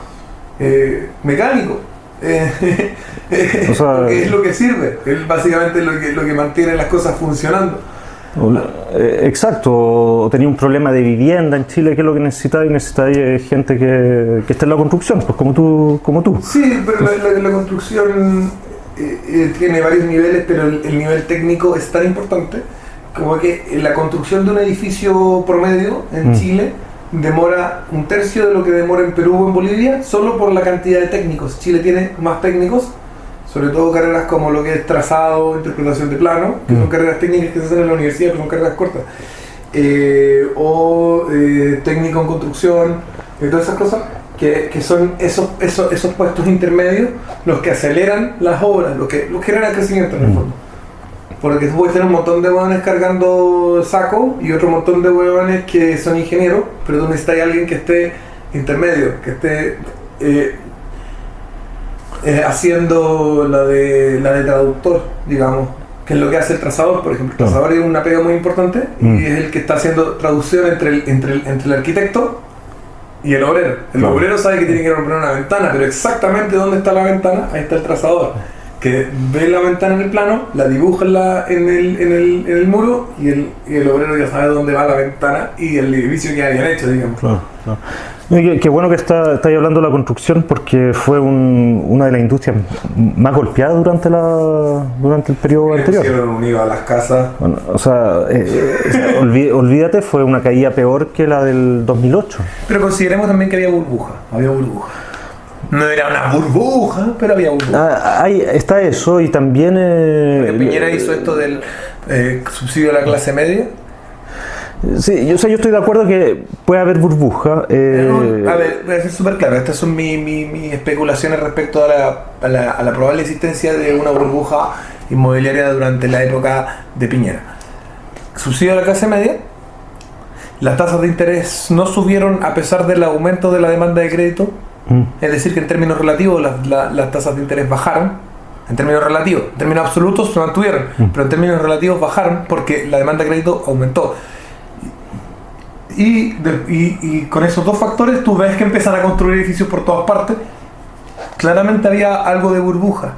Mecánico. O sea, es lo que sirve, es básicamente lo que mantiene las cosas funcionando. Exacto, o tenía un problema de vivienda en Chile, que es lo que necesitáis gente que esté en la construcción, pues como tú. Sí, pero la construcción tiene varios niveles, pero el nivel técnico es tan importante como que la construcción de un edificio promedio en Chile demora un tercio de lo que demora en Perú o en Bolivia, solo por la cantidad de técnicos. Chile tiene más técnicos, sobre todo carreras como lo que es trazado, interpretación de plano, que son carreras técnicas que se hacen en la universidad, pero son carreras cortas, técnico en construcción, y todas esas cosas, que son esos puestos intermedios los que aceleran las obras, los que generan crecimiento en el fondo. Porque tú puedes tener un montón de hueones cargando saco y otro montón de hueones que son ingenieros, pero tú necesitas a alguien que esté intermedio, que esté haciendo la de traductor, digamos, que es lo que hace el trazador, por ejemplo. El trazador es una pega muy importante y es el que está haciendo traducción entre el arquitecto y el obrero. El obrero sabe que tiene que poner una ventana, pero exactamente dónde está la ventana, ahí está el trazador, que ve la ventana en el plano, la dibuja en el muro y el obrero ya sabe dónde va la ventana y el edificio que habían hecho, digamos. Claro. Qué bueno que estáis hablando de la construcción, porque fue una de las industrias más golpeadas durante el periodo anterior. Hicieron unido a las casas. Bueno, o sea, olvídate, fue una caída peor que la del 2008. Pero consideremos también que había burbuja. No era una burbuja, pero había burbuja. Ahí está eso, y también... Piñera hizo esto del subsidio a la clase media. Sí, yo estoy de acuerdo que puede haber burbuja. A ver, voy a ser súper claro, estas son mis especulaciones respecto a la probable existencia de una burbuja inmobiliaria durante la época de Piñera. Subsidio a la clase media, las tasas de interés no subieron a pesar del aumento de la demanda de crédito, es decir, que en términos relativos las tasas de interés bajaron. En términos relativos, en términos absolutos se mantuvieron, pero en términos relativos bajaron porque la demanda de crédito aumentó. Y con esos dos factores tú ves que empiezan a construir edificios por todas partes. Claramente había algo de burbuja.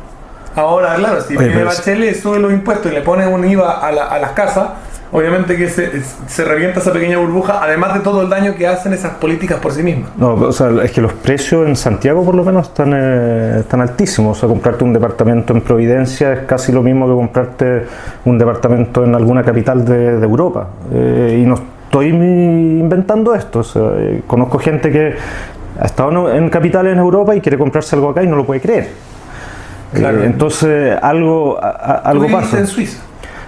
Ahora, claro, si viene Bachelet, sube los impuestos y le pone un IVA a las casas, obviamente que se revienta esa pequeña burbuja, además de todo el daño que hacen esas políticas por sí mismas. No, o sea, es que los precios en Santiago por lo menos están altísimos. O sea, comprarte un departamento en Providencia es casi lo mismo que comprarte un departamento en alguna capital de Europa. Y no estoy inventando esto. O sea, conozco gente que ha estado en capitales en Europa y quiere comprarse algo acá y no lo puede creer. Claro. Entonces algo pasa. ¿En Suiza?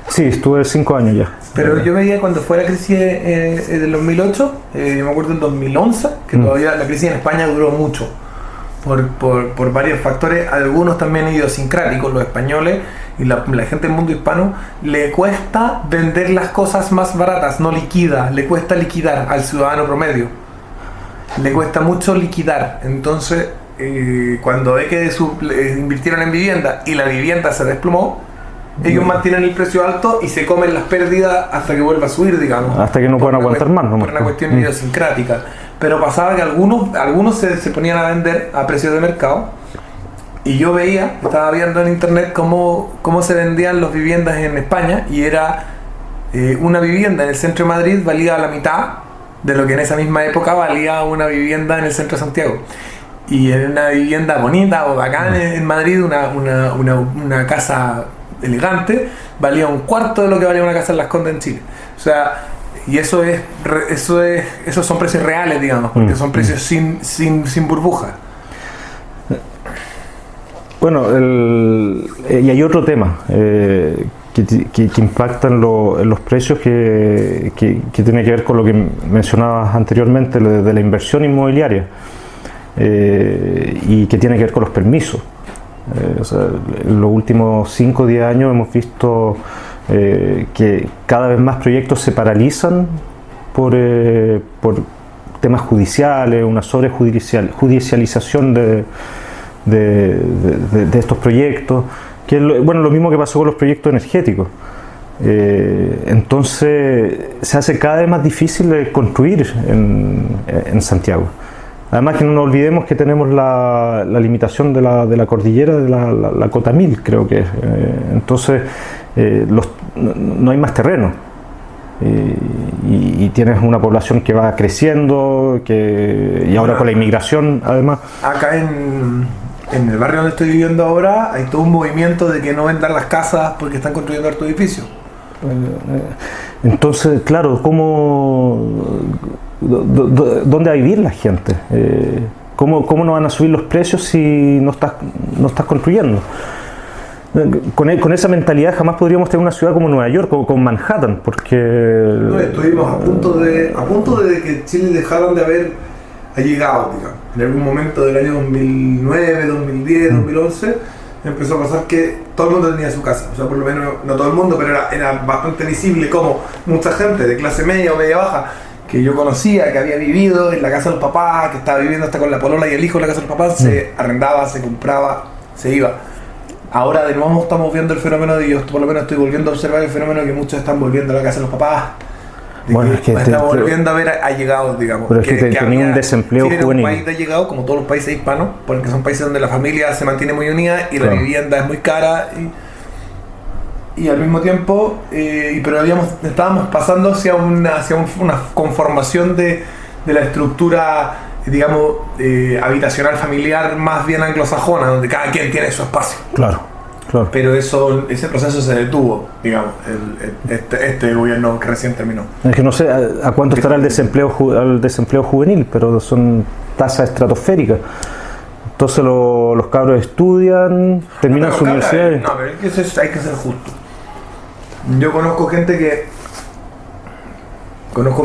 Sí, estuve 5 años ya. Pero yo veía cuando fue la crisis del 2008, me acuerdo del 2011, que todavía la crisis en España duró mucho, por varios factores, algunos también idiosincráticos. Los españoles y la gente del mundo hispano le cuesta vender las cosas más baratas, no liquida, le cuesta liquidar al ciudadano promedio, le cuesta mucho liquidar. Entonces cuando ve que invirtieron en vivienda y la vivienda se desplomó, ellos mantienen el precio alto y se comen las pérdidas hasta que vuelva a subir, digamos. Hasta que no puedan aguantar más, ¿no? Por una cuestión idiosincrática. Pero pasaba que algunos se ponían a vender a precios de mercado. Y yo estaba viendo en internet cómo se vendían las viviendas en España. Y era una vivienda en el centro de Madrid valía la mitad de lo que en esa misma época valía una vivienda en el centro de Santiago. Y en una vivienda bonita o bacán en Madrid, una casa elegante, valía un cuarto de lo que valía una casa en Las Condes en Chile. O sea, y esos son precios reales, digamos, porque son precios sin burbuja. Bueno, y hay otro tema que impacta en los precios que tiene que ver con lo que mencionabas anteriormente de la inversión inmobiliaria, y que tiene que ver con los permisos. O sea, en los últimos 5 o 10 años hemos visto que cada vez más proyectos se paralizan por temas judiciales, una judicialización de estos proyectos, que es lo mismo que pasó con los proyectos energéticos. Entonces se hace cada vez más difícil construir en Santiago. Además que no nos olvidemos que tenemos la limitación de la cordillera de la cota 1000, creo que es. Entonces no hay más terreno. Y tienes una población que va creciendo, y ahora con la inmigración además. Acá en el barrio donde estoy viviendo ahora hay todo un movimiento de que no vendan las casas porque están construyendo harto edificio. Entonces, claro, ¿dónde va a vivir la gente? ¿Cómo no van a subir los precios si no estás construyendo? Con esa mentalidad jamás podríamos tener una ciudad como Nueva York o como Manhattan, porque... No, estuvimos a punto de que Chile dejaran de haber allegado, digamos. En algún momento del año 2009, 2010, 2011, empezó a pasar que todo el mundo tenía su casa. O sea, por lo menos, no todo el mundo, pero era bastante visible como mucha gente de clase media o media baja que yo conocía, que había vivido en la casa del papá, que estaba viviendo hasta con la polola y el hijo en la casa del papá, se arrendaba, se compraba, se iba. Ahora de nuevo estamos viendo el fenómeno de, yo por lo menos estoy volviendo a observar el fenómeno de que muchos están volviendo a la casa de los papás. Bueno, es que estamos volviendo a ver allegados, digamos. Pero es que tenía un desempleo juvenil. Un país de allegados, como todos los países hispanos, porque son países donde la familia se mantiene muy unida y claro, la vivienda es muy cara. Y al mismo tiempo, pero estábamos pasando hacia una conformación de la estructura, digamos, habitacional familiar más bien anglosajona, donde cada quien tiene su espacio. Claro, claro. Pero ese proceso se detuvo, digamos, este gobierno que recién terminó. Es que no sé a cuánto estará el desempleo juvenil, pero son tasas estratosféricas. Entonces los cabros estudian, terminan su universidad. No, pero hay que ser justo. Yo conozco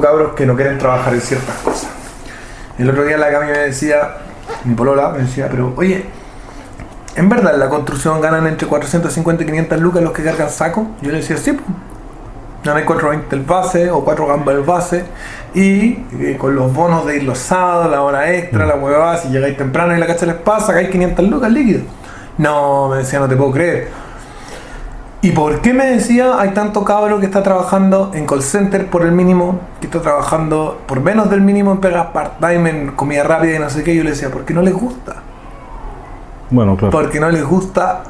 cabros que no quieren trabajar en ciertas cosas. El otro día la Cami me decía, mi polola me decía, pero oye, ¿en verdad en la construcción ganan entre 450 y 500 lucas los que cargan saco? Yo le decía, sí, pues. Ganan 420 el base o 4 gambas el base y con los bonos de ir los sábados, la hora extra, la huevada, si llegáis temprano y la cacha les pasa, sacáis 500 lucas líquidos. No, me decía, no te puedo creer. ¿Y por qué, me decía, hay tanto cabro que está trabajando en call center por el mínimo, que está trabajando por menos del mínimo en pegas part-time, en comida rápida y no sé qué? Yo le decía, porque no les gusta. Bueno, claro. Porque no les gusta,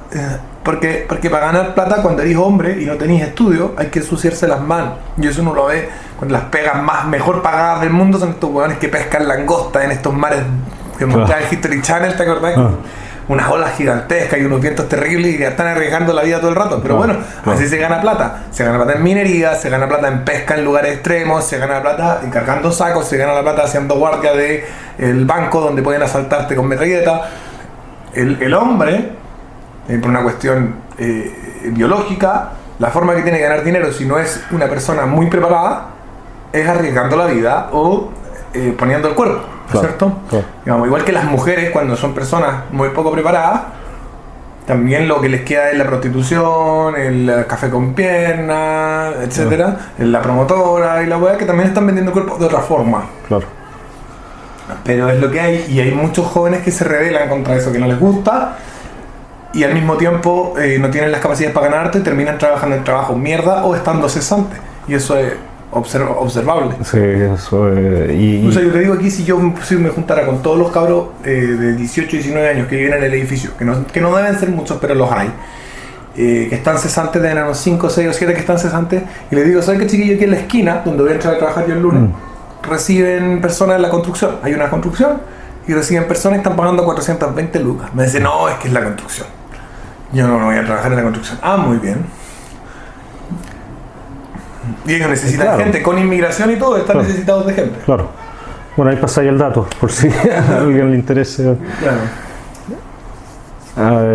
porque para ganar plata cuando eres hombre y no tenés estudio hay que ensuciarse las manos. Y eso uno lo ve cuando las pegas mejor pagadas del mundo son estos huevones que pescan langosta en estos mares que mostraba el History Channel, ¿te acordás? Unas olas gigantescas y unos vientos terribles y que están arriesgando la vida todo el rato. Pero bueno, así se gana plata. Se gana plata en minería, se gana plata en pesca en lugares extremos, se gana plata cargando sacos, se gana la plata haciendo guardia del banco donde pueden asaltarte con metralleta. El hombre, por una cuestión biológica, la forma que tiene de ganar dinero, si no es una persona muy preparada, es arriesgando la vida o poniendo el cuerpo. Claro, ¿cierto? Claro. Digamos, igual que las mujeres, cuando son personas muy poco preparadas, también lo que les queda es la prostitución, el café con piernas, etcétera, la promotora y la weá, que también están vendiendo el cuerpo de otra forma. Claro. Pero es lo que hay, y hay muchos jóvenes que se rebelan contra eso, que no les gusta, y al mismo tiempo no tienen las capacidades para ganarte, terminan trabajando en trabajo mierda o estando cesantes. Y eso es observable. Sí, eso es. O sea, yo te digo aquí, si me juntara con todos los cabros de 18 y 19 años que viven en el edificio, que no deben ser muchos, pero los hay, que están cesantes, deben haber unos 5, 6 o 7 que están cesantes, y les digo, ¿sabes qué, chiquillo? Aquí en la esquina, donde voy a entrar a trabajar yo el lunes, reciben personas en la construcción. Hay una construcción y reciben personas que están pagando 420 lucas. Me dicen, no, es que es la construcción. Yo no voy a trabajar en la construcción. Ah, muy bien. Y ellos necesitan gente con inmigración y todo, están necesitados de gente. Claro. Bueno, ahí pasáis el dato, por si a alguien le interese. Claro.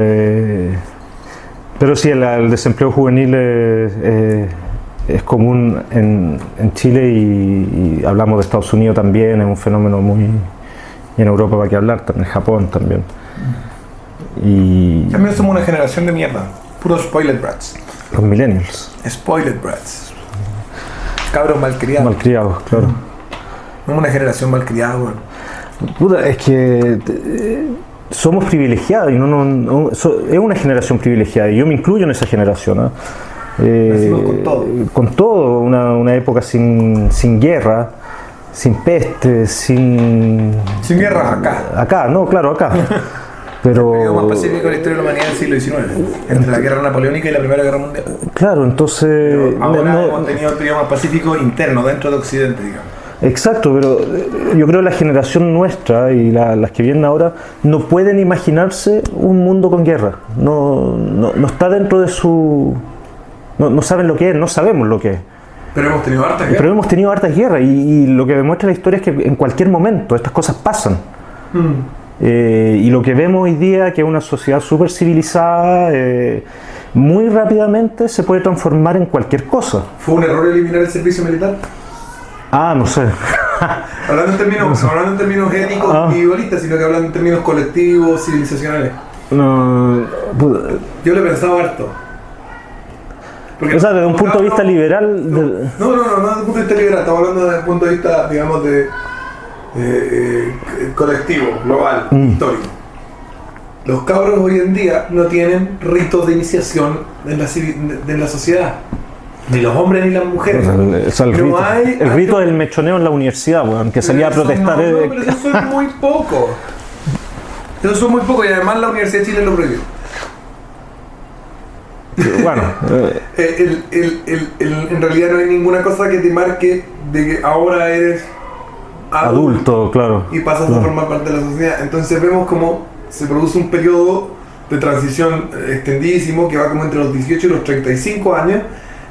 Pero sí, el desempleo juvenil es común en Chile y hablamos de Estados Unidos también, es un fenómeno muy... Y en Europa va a hablar, en Japón también. Y también somos una generación de mierda, puros spoiled brats. Los millennials. Spoiled brats. Cabros malcriados. Malcriados, claro. Somos una generación malcriada, bueno. Puta, es que somos privilegiados y es una generación privilegiada y yo me incluyo en esa generación. Con todo. Con todo, una época sin guerra, sin peste, sin guerra acá. Acá, no, claro, acá. Pero... El periodo más pacífico de la historia de la humanidad del siglo XIX, entre la guerra napoleónica y la Primera Guerra Mundial. Claro, entonces... Pero ahora hemos tenido el periodo más pacífico interno, dentro de Occidente, digamos. Exacto, pero yo creo que la generación nuestra y las que vienen ahora no pueden imaginarse un mundo con guerra. No está dentro de su... No saben lo que es, no sabemos lo que es. Pero hemos tenido hartas guerras. Pero hemos tenido hartas guerras y lo que demuestra la historia es que en cualquier momento estas cosas pasan. Y lo que vemos hoy día, que es una sociedad súper civilizada, muy rápidamente se puede transformar en cualquier cosa. ¿Fue un error eliminar el servicio militar? No sé. Hablando en términos éticos y individualistas, sino que hablando en términos colectivos, civilizacionales. No, yo lo he pensado harto. Porque, o sea, desde un punto de vista liberal... No, desde un punto de vista liberal, estamos hablando desde un punto de vista, digamos, de colectivo, global, histórico. Los cabros hoy en día no tienen ritos de iniciación en la sociedad. Ni los hombres ni las mujeres. El rito del mechoneo en la universidad, bueno, que salía a protestar. Pero eso son muy poco. Eso son muy poco y además la Universidad de Chile lo prohibió. Bueno, en realidad no hay ninguna cosa que te marque de que ahora eres adulto, claro. Y pasas a formar parte de la sociedad. Entonces vemos como se produce un periodo de transición extendidísimo que va como entre los 18 y los 35 años,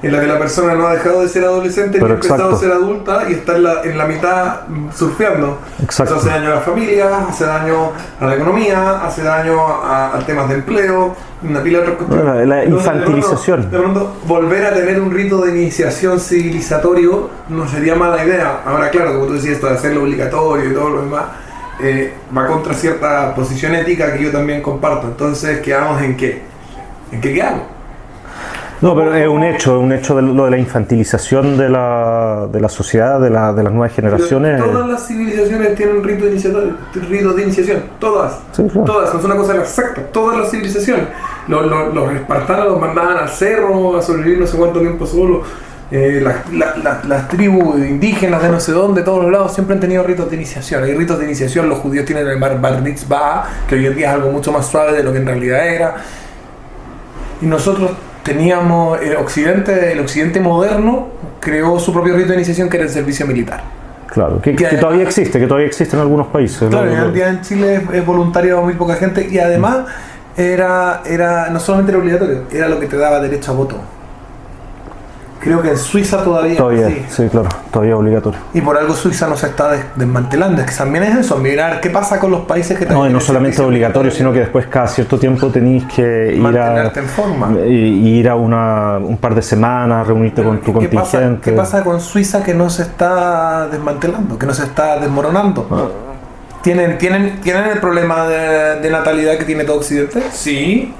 en la que la persona no ha dejado de ser adolescente ni ha empezado a ser adulta y está en la mitad surfeando. Eso hace daño a la familia, hace daño a la economía, hace daño a temas de empleo, una pila de otras cuestiones. La infantilización. De pronto, volver a tener un rito de iniciación civilizatorio no sería mala idea. Ahora, claro, como tú decías, esto de hacerlo obligatorio y todo lo demás, va contra cierta posición ética que yo también comparto. Entonces, ¿quedamos en qué? ¿En qué quedamos? No, pero es un hecho de lo de la infantilización de la sociedad, de las nuevas generaciones. Pero todas las civilizaciones tienen un rito de iniciación, todas. Sí, claro. Todas, no es una cosa exacta, todas las civilizaciones. Los espartanos los mandaban al cerro a sobrevivir no sé cuánto tiempo solo. Las tribus indígenas de no sé dónde, de todos los lados, siempre han tenido ritos de iniciación. Hay ritos de iniciación, los judíos tienen el bar mitzvah, que hoy en día es algo mucho más suave de lo que en realidad era. Y nosotros teníamos el occidente moderno creó su propio rito de iniciación, que era el servicio militar. Claro, que todavía existe en algunos países. Claro, hoy en día en Chile es voluntario a muy poca gente y además era no solamente era obligatorio, era lo que te daba derecho a voto. Creo que en Suiza todavía sí, claro, todavía obligatorio. Y por algo Suiza no se está desmantelando. Es que también es eso, mirar qué pasa con los países que no solamente obligatorio, sino que después cada cierto tiempo tenéis que mantenerte en forma. Ir a un par de semanas, reunirte con tu contingente. ¿Qué pasa con Suiza que no se está desmantelando, que no se está desmoronando? ¿Tienen el problema de natalidad que tiene todo Occidente? Sí.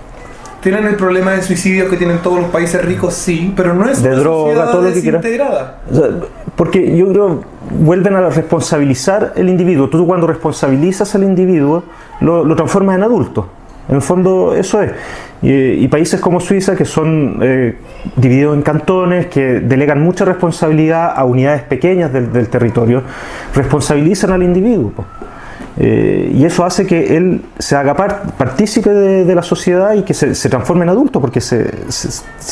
¿Tienen el problema de suicidio que tienen todos los países ricos? Sí, pero no es de droga, todo lo que quieras. O sea, porque yo creo vuelven a responsabilizar el individuo. Tú cuando responsabilizas al individuo lo transformas en adulto. En el fondo eso es. Y países como Suiza, que son divididos en cantones, que delegan mucha responsabilidad a unidades pequeñas del territorio, responsabilizan al individuo. Y eso hace que él se haga partícipe de la sociedad y que se transforme en adulto, porque se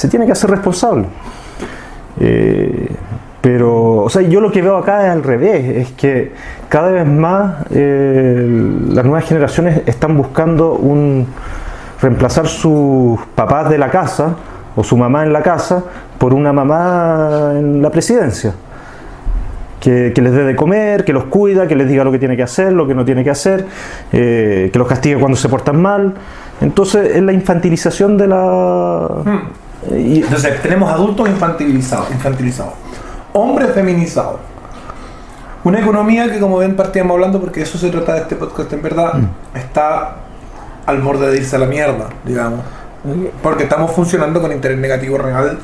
tiene que hacer responsable. Pero, o sea, yo lo que veo acá es al revés, es que cada vez más las nuevas generaciones están buscando reemplazar sus papás de la casa o su mamá en la casa por una mamá en la presidencia. Que les dé de comer, que los cuida, que les diga lo que tiene que hacer, lo que no tiene que hacer, que los castigue cuando se portan mal. Entonces es la infantilización de la... Entonces tenemos adultos infantilizados, hombres feminizados, una economía que, como ven, partíamos hablando, porque eso se trata de este podcast en verdad, está al borde de irse a la mierda, digamos, porque estamos funcionando con interés negativo real.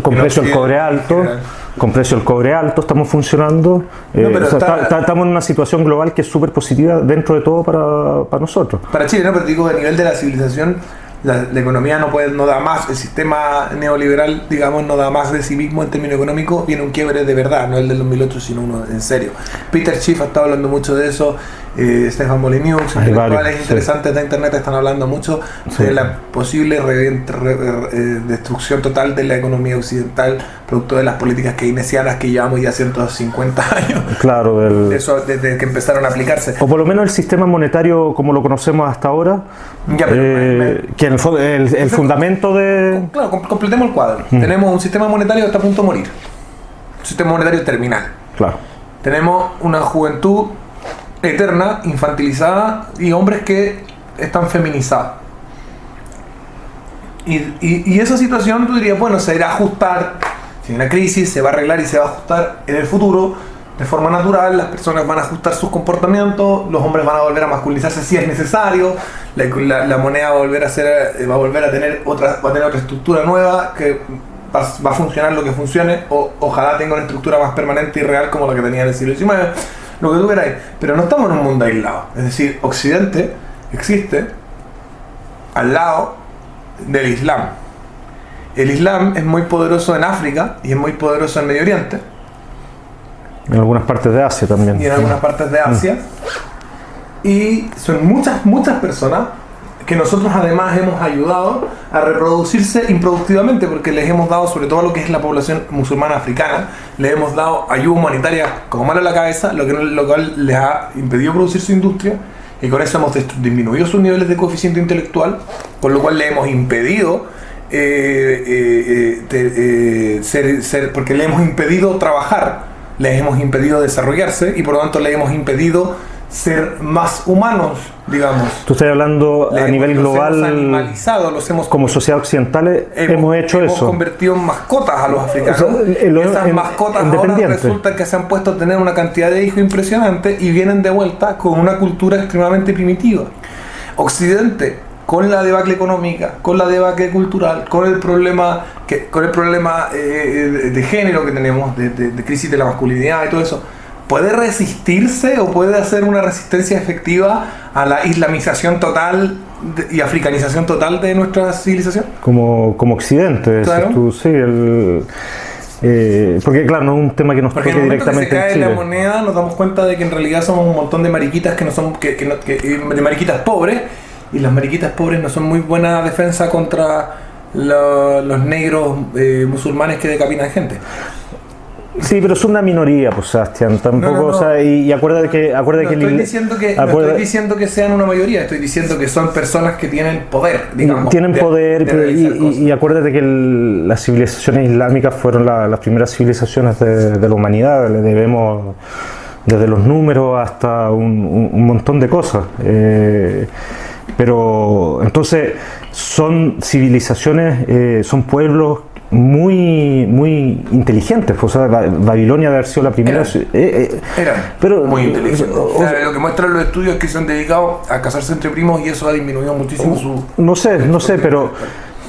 Con precio del cobre alto, estamos funcionando. Estamos en una situación global que es súper positiva dentro de todo para nosotros. Para Chile, ¿no? Pero digo, a nivel de la civilización, la economía no da más, el sistema neoliberal, digamos, no da más de sí mismo en términos económicos, viene un quiebre de verdad, no el del 2008, sino uno en serio. Peter Schiff ha estado hablando mucho de eso, Stefan Molyneux, intelectuales varios, interesantes de internet están hablando mucho de la posible destrucción total de la economía occidental producto de las políticas keynesianas que llevamos ya 150 años. Claro, eso desde que empezaron a aplicarse. O por lo menos el sistema monetario como lo conocemos hasta ahora, Ya, pero que en el fondo el fundamento de... Claro, completemos el cuadro. Tenemos un sistema monetario que está a punto de morir. Un sistema monetario terminal. Claro. Tenemos una juventud eterna, infantilizada y hombres que están feminizados. Y esa situación tú dirías, bueno, se irá a ajustar, si hay una crisis se va a arreglar y se va a ajustar en el futuro de forma natural, las personas van a ajustar sus comportamientos, los hombres van a volver a masculinizarse si es necesario, la moneda va a volver a tener otra estructura nueva que va a funcionar lo que funcione, o ojalá tenga una estructura más permanente y real como la que tenía en el siglo XIX, lo que tú queráis, pero no estamos en un mundo aislado, es decir, Occidente existe al lado del Islam. El Islam es muy poderoso en África y es muy poderoso en Medio Oriente. En algunas partes de Asia también. Y en algunas partes de Asia. Y son muchas personas que nosotros además hemos ayudado a reproducirse improductivamente, porque les hemos dado, sobre todo a lo que es la población musulmana africana, les hemos dado ayuda humanitaria como mano a la cabeza, lo cual les ha impedido producir su industria, y con eso hemos disminuido sus niveles de coeficiente intelectual, con lo cual le hemos impedido porque le hemos impedido trabajar, les hemos impedido desarrollarse y por lo tanto le hemos impedido ser más humanos, digamos. Tú estás hablando a nivel global, hemos animalizado, como sociedad occidental hemos hecho eso. Hemos convertido en mascotas a los africanos. O sea, esas mascotas ahora resulta que se han puesto a tener una cantidad de hijos impresionante y vienen de vuelta con una cultura extremadamente primitiva. Occidente, con la debacle económica, con la debacle cultural, con el problema de género que tenemos, de crisis de la masculinidad y todo eso, ¿puede resistirse o puede hacer una resistencia efectiva a la islamización total y africanización total de nuestra civilización? Como Occidente, claro. Tú, sí, porque claro, no es un tema que nos toque directamente. Porque se cae la moneda, nos damos cuenta de que en realidad somos un montón de mariquitas de mariquitas pobres, y las mariquitas pobres no son muy buena defensa contra los negros musulmanes que decapitan gente. Sí, pero es una minoría, pues, Sebastián, tampoco, no. O sea, y acuérdate que no estoy diciendo que sean una mayoría, estoy diciendo que son personas que tienen poder, digamos. Tienen poder, y acuérdate que las civilizaciones islámicas fueron las primeras civilizaciones de la humanidad, le debemos desde los números hasta un montón de cosas. Pero entonces son civilizaciones, son pueblos muy inteligentes, pues, o sea, Babilonia debe haber sido la primera. Eran muy inteligentes. Lo que muestran los estudios es que se han dedicado a casarse entre primos y eso ha disminuido muchísimo su. No sé, pero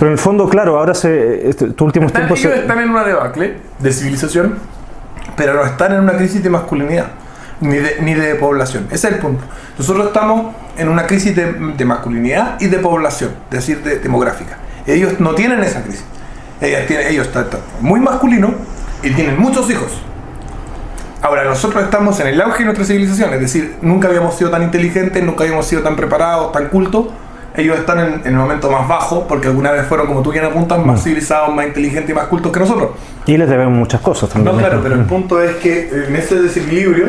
en el fondo, claro, ahora estos últimos tiempos. Ellos están en una debacle de civilización, pero no están en una crisis de masculinidad ni de población. Ese es el punto. Nosotros estamos en una crisis de masculinidad y de población, es decir, demográfica. Ellos no tienen esa crisis. Ellos están muy masculinos y tienen muchos hijos. Ahora, nosotros estamos en el auge de nuestra civilización, es decir, nunca habíamos sido tan inteligentes, nunca habíamos sido tan preparados, tan cultos. Ellos están en el momento más bajo, porque alguna vez fueron, como tú bien apuntas, más civilizados, más inteligentes y más cultos que nosotros. Y les debemos muchas cosas también. No, claro, pero el punto es que en ese desequilibrio,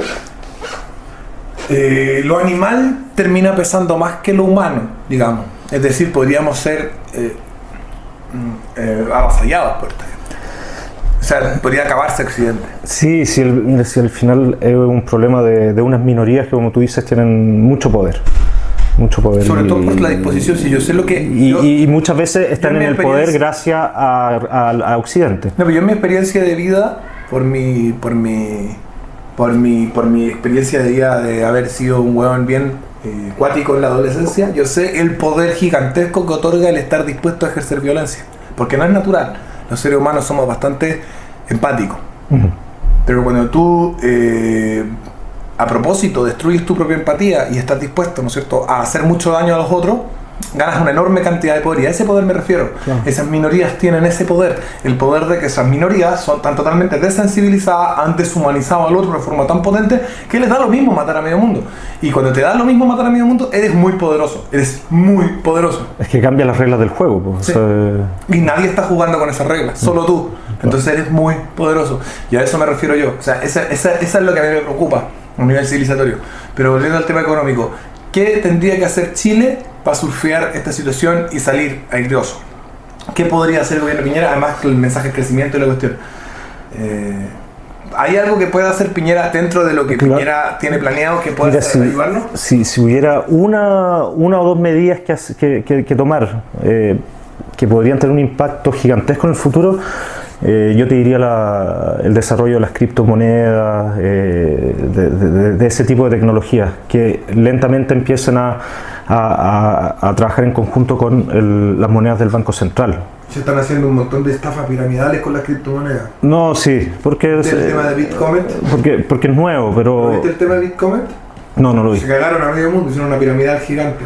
lo animal termina pesando más que lo humano, digamos. Es decir, podríamos ser avasallados por esta gente. O sea, podría acabarse Occidente. Sí, si al final es un problema de unas minorías que, como tú dices, tienen mucho poder. Sobre todo por la disposición, si yo sé lo que. Y muchas veces están en el poder gracias a Occidente. No, pero yo en mi experiencia de vida, por mi experiencia de vida de haber sido un huevón bien cuático en la adolescencia, yo sé el poder gigantesco que otorga el estar dispuesto a ejercer violencia, porque no es natural. Los seres humanos somos bastante empáticos, pero cuando tú a propósito destruyes tu propia empatía y estás dispuesto, ¿no es cierto?, a hacer mucho daño a los otros, ganas una enorme cantidad de poder, y a ese poder me refiero. Claro. Esas minorías tienen ese poder, el poder de que esas minorías están totalmente desensibilizadas, han deshumanizado al otro de forma tan potente que les da lo mismo matar a medio mundo. Y cuando te da lo mismo matar a medio mundo, eres muy poderoso, eres muy poderoso. Es que cambia las reglas del juego. Pues, Sí. o sea, Y nadie está jugando con esas reglas, solo tú. Entonces eres muy poderoso. Y a eso me refiero yo. O sea, esa es lo que a mí me preocupa a nivel civilizatorio. Pero volviendo al tema económico, ¿qué tendría que hacer Chile para surfear esta situación y salir airoso? ¿Qué podría hacer el gobierno de Piñera? Además, el mensaje de crecimiento y la cuestión. ¿Hay algo que pueda hacer Piñera dentro de lo que Claro. Piñera tiene planeado que pueda mira, ayudarnos? si hubiera una o dos medidas que tomar que podrían tener un impacto gigantesco en el futuro, yo te diría el desarrollo de las criptomonedas, de ese tipo de tecnologías, que lentamente empiecen a trabajar en conjunto con las monedas del Banco Central. Se están haciendo un montón de estafas piramidales con las criptomonedas. No, sí, porque ¿Viste el tema de Bitcoin? porque es nuevo, pero ¿Viste el tema de Bitcoin? no lo vi. Se cagaron a medio mundo, hicieron una piramidal gigante.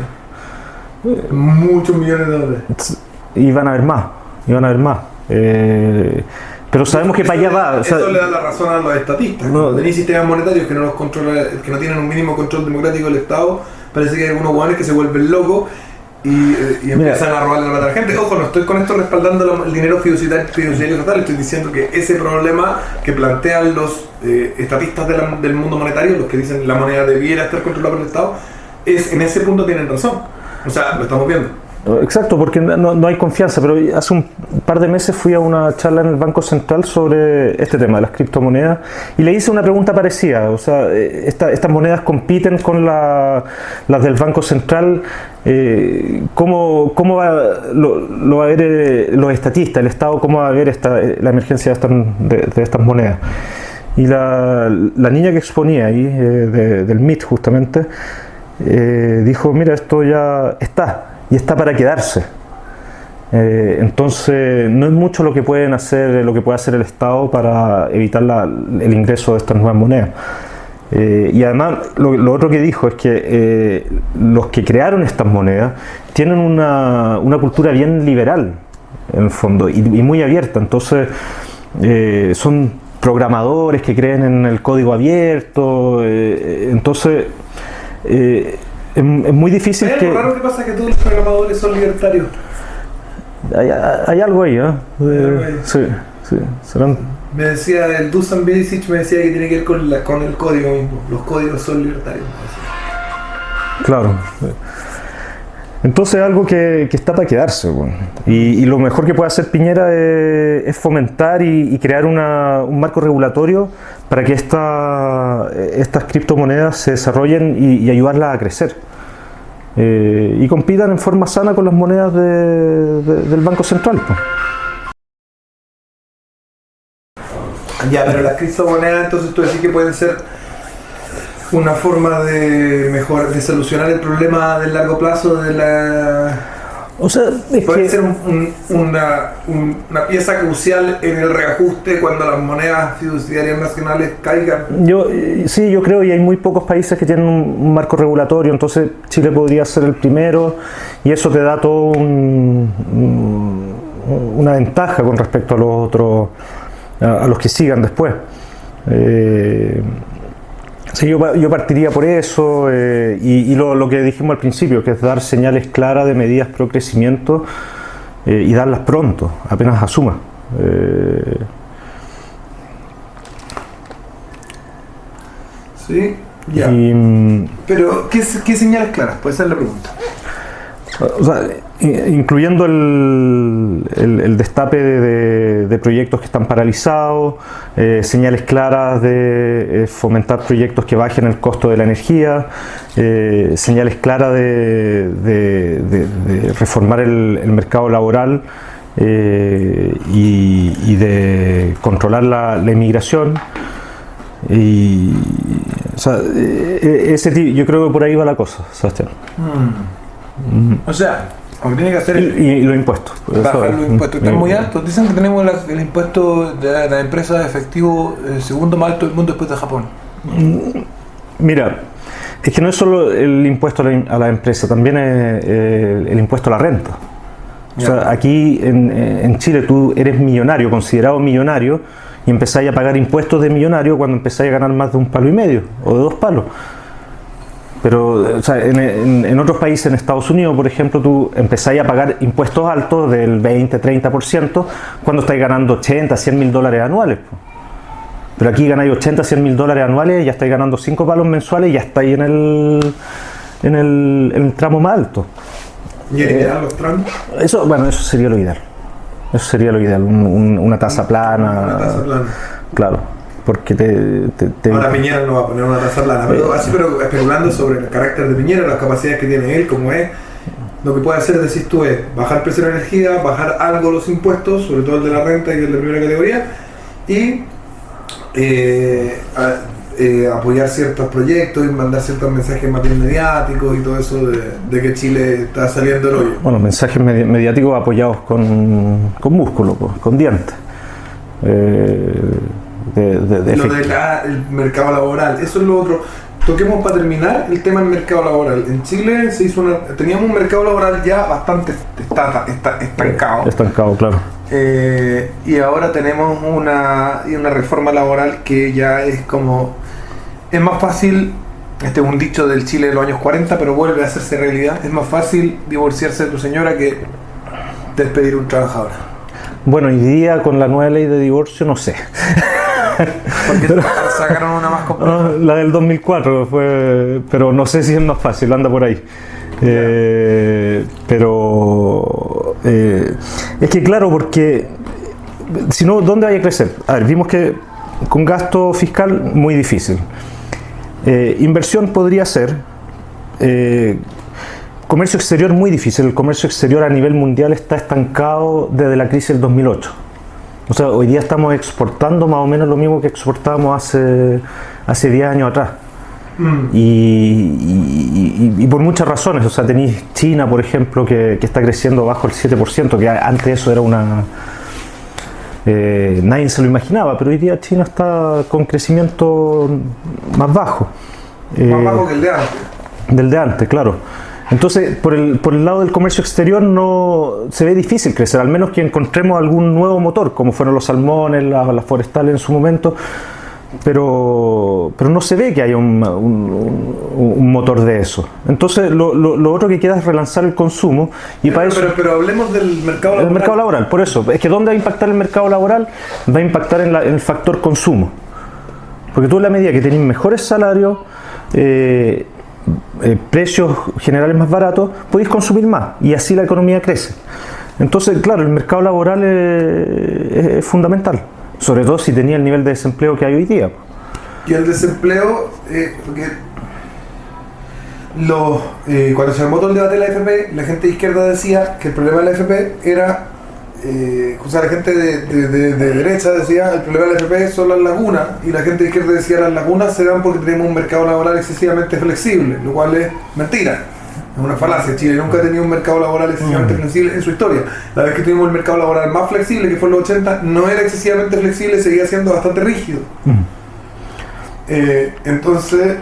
Muchos millones de dólares. Iban a haber más. Pero sabemos que para allá va. O sea, eso le da la razón a los estatistas. No. Cuando tenéis sistemas monetarios que no los controla, que no tienen un mínimo control democrático del Estado, parece que hay algunos guanes que se vuelven locos y empiezan a robarle a la gente. Ojo, no estoy con esto respaldando el dinero fiduciario total, estoy diciendo que ese problema que plantean los estatistas del mundo monetario, los que dicen la moneda debiera estar controlada por el Estado, en ese punto tienen razón. O sea, lo estamos viendo. exacto, porque no hay confianza, pero hace un par de meses fui a una charla en el Banco Central sobre este tema de las criptomonedas y le hice una pregunta parecida. O sea, estas monedas compiten con las del Banco Central. ¿Cómo lo va a ver los estatistas, el Estado, cómo va a ver la emergencia de estas monedas? Y la niña que exponía ahí, del MIT justamente, dijo, mira, esto ya está. Y está para quedarse. Entonces no es mucho lo que puede hacer el Estado para evitar el ingreso de estas nuevas monedas. Y además lo otro que dijo es que los que crearon estas monedas tienen una cultura bien liberal en el fondo y muy abierta. Entonces son programadores que creen en el código abierto. Entonces es muy difícil ¿Es algo raro que pasa que todos los programadores son libertarios? hay algo ahí, ¿eh? Sí, serán. Me decía, el Dusan Besic me decía que tiene que ver con el código mismo. Los códigos son libertarios. Claro. Entonces es algo que está para quedarse. Bueno. Y lo mejor que puede hacer Piñera es fomentar y crear un marco regulatorio para que estas criptomonedas se desarrollen y ayudarlas a crecer. Y compitan en forma sana con las monedas del Banco Central. Pues. Ya, pero las criptomonedas, entonces tú decís que pueden ser una forma de solucionar el problema del largo plazo de la... O sea, puede ser una pieza crucial en el reajuste cuando las monedas fiduciarias nacionales caigan. Yo creo, y hay muy pocos países que tienen un marco regulatorio, entonces Chile podría ser el primero y eso te da todo una ventaja con respecto a los otros, a los que sigan después. Sí, yo partiría por eso y lo que dijimos al principio, que es dar señales claras de medidas pro crecimiento y darlas pronto, apenas asuma. Sí, ya. Pero, ¿qué señales claras? Puede ser la pregunta. O sea, incluyendo el destape de proyectos que están paralizados, señales claras de fomentar proyectos que bajen el costo de la energía, señales claras de reformar el mercado laboral y de controlar la inmigración. O sea, yo creo que por ahí va la cosa, Sebastián. O sea, lo que tiene que hacer es y los impuestos. bajar los impuestos. Están muy altos. Dicen que tenemos el impuesto de la empresa de efectivo el segundo más alto del mundo después de Japón. Mira, Es que no es solo el impuesto a la empresa, también es el impuesto a la renta. O sea, aquí en Chile tú eres millonario, considerado millonario, y empezáis a pagar impuestos de millonario cuando empezáis a ganar más de 1,5 palos o de 2 palos. Pero o sea, en otros países, en Estados Unidos, por ejemplo, tú empezáis a pagar impuestos altos del 20-30% cuando estáis ganando 80, 100 mil dólares anuales. Pero aquí ganáis 80, 100 mil dólares anuales y ya estáis ganando 5 palos mensuales y ya estáis en el tramo más alto. ¿Y eliminar los tramos? Eso sería lo ideal. Eso sería lo ideal, una tasa plana. Una tasa plana. Claro, porque Ahora Piñera no va a poner una tasa plana, pero especulando sobre el carácter de Piñera, las capacidades que tiene él, como es, lo que puede hacer, decís tú, es bajar el precio de la energía, bajar algo los impuestos, sobre todo el de la renta y el de primera categoría, y apoyar ciertos proyectos y mandar ciertos mensajes más bien mediáticos y todo eso de que Chile está saliendo del hoyo. Bueno, mensajes mediáticos apoyados con músculo, con dientes. Lo del mercado laboral, eso es lo otro. Toquemos para terminar el tema del mercado laboral. En Chile teníamos un mercado laboral ya bastante estancado. Estancado, claro. Y ahora tenemos una reforma laboral que ya es como... Es más fácil, este es un dicho del Chile de los años 40, pero vuelve a hacerse realidad. Es más fácil divorciarse de tu señora que despedir a un trabajador. Bueno, hoy día con la nueva ley de divorcio no sé. Porque sacaron una más compleja. La del 2004 fue, pero no sé si es más fácil, anda por ahí. Pero es que claro, porque si no, ¿dónde hay a crecer? A ver, vimos que con gasto fiscal muy difícil. Inversión podría ser. Comercio exterior muy difícil. El comercio exterior a nivel mundial está estancado desde la crisis del 2008. O sea, hoy día estamos exportando más o menos lo mismo que exportábamos hace 10 años atrás. Y por muchas razones. O sea, tenéis China, por ejemplo, que está creciendo bajo el 7%, que antes eso era una... nadie se lo imaginaba, pero hoy día China está con crecimiento más bajo. Más bajo que el de antes. Del de antes, claro. Entonces, por el lado del comercio exterior no se ve difícil crecer, al menos que encontremos algún nuevo motor, como fueron los salmones, las forestales en su momento, pero no se ve que haya un motor de eso. Entonces, lo otro que queda es relanzar el consumo. Y pero hablemos del mercado laboral. El mercado laboral, por eso. Es que ¿dónde va a impactar el mercado laboral? Va a impactar en el factor consumo. Porque tú en la medida que tenés mejores salarios, precios generales más baratos, podéis consumir más y así la economía crece. Entonces, claro, el mercado laboral es fundamental, sobre todo si tenía el nivel de desempleo que hay hoy día. Y el desempleo, porque cuando se armó todo el debate de la AFP, la gente de izquierda decía que el problema de la AFP era, o sea, la gente de derecha decía el problema de la AFP son las lagunas, y la gente de izquierda decía las lagunas se dan porque tenemos un mercado laboral excesivamente flexible, lo cual es mentira, es una falacia. Chile nunca ha tenido un mercado laboral excesivamente flexible en su historia. La vez que tuvimos el mercado laboral más flexible, que fue en los 80, no era excesivamente flexible, seguía siendo bastante rígido. Entonces,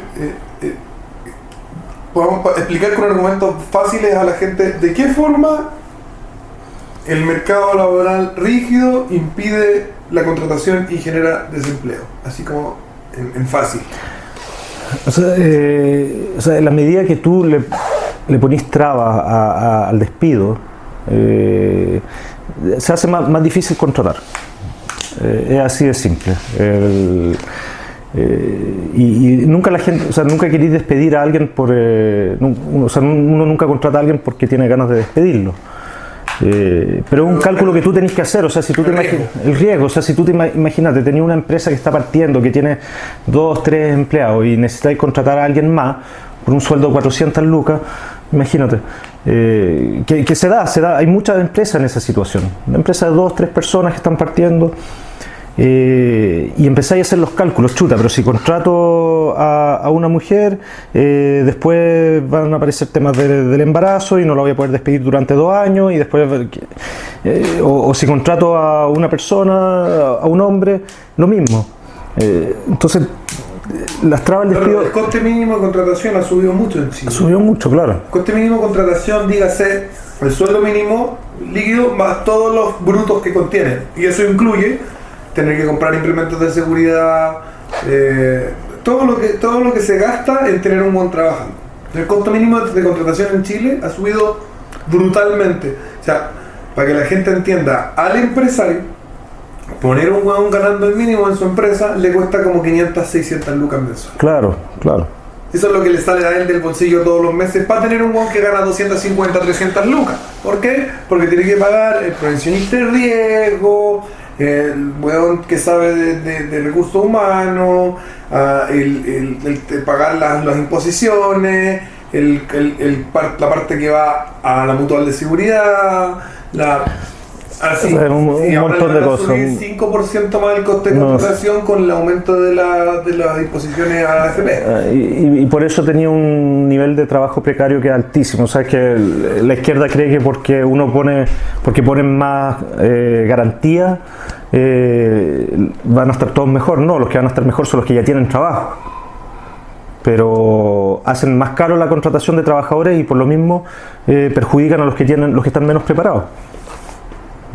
podemos explicar con argumentos fáciles a la gente de qué forma el mercado laboral rígido impide la contratación y genera desempleo, así como en fácil. O sea, en la medida que tú le ponís trabas al despido, se hace más difícil contratar. Es así de simple. Y nunca la gente, o sea, nunca queréis despedir a alguien uno nunca contrata a alguien porque tiene ganas de despedirlo. Pero es un cálculo que tú tenés que hacer, o sea, si tú el riesgo, o sea, si tú te imaginas, tenías una empresa que está partiendo, que tiene 2, 3 empleados y necesitáis contratar a alguien más por un sueldo de 400 lucas, imagínate, que se da, hay muchas empresas en esa situación, una empresa de 2, 3 personas que están partiendo. Y empezáis a hacer los cálculos, chuta, pero si contrato a una mujer, después van a aparecer temas del embarazo y no la voy a poder despedir durante 2 años, y después o si contrato a una persona, a un hombre, lo mismo. Entonces las trabas del despido... El coste mínimo de contratación ha subido mucho en Chile. Ha subido mucho, claro. El coste mínimo de contratación, dígase, el sueldo mínimo líquido más todos los brutos que contiene. Y eso incluye tener que comprar implementos de seguridad, todo lo que se gasta en tener un buen trabajo. El costo mínimo de contratación en Chile ha subido brutalmente. O sea, para que la gente entienda, al empresario poner un huevón ganando el mínimo en su empresa le cuesta como 500, 600 lucas mensuales. Claro, claro. Eso es lo que le sale a él del bolsillo todos los meses para tener un huevón que gana 250, 300 lucas. ¿Por qué? Porque tiene que pagar el prevencionista de riesgo, el huevón que sabe de recursos humanos, el pagar las imposiciones, la parte que va a la mutual de seguridad, un montón de cosas. Un 5% más el coste de contratación con el aumento de las disposiciones a la AFP. Y por eso tenía un nivel de trabajo precario que es altísimo. O sea, que la izquierda cree que porque ponen más garantía van a estar todos mejor. No, los que van a estar mejor son los que ya tienen trabajo. Pero hacen más caro la contratación de trabajadores y por lo mismo perjudican a los que están menos preparados.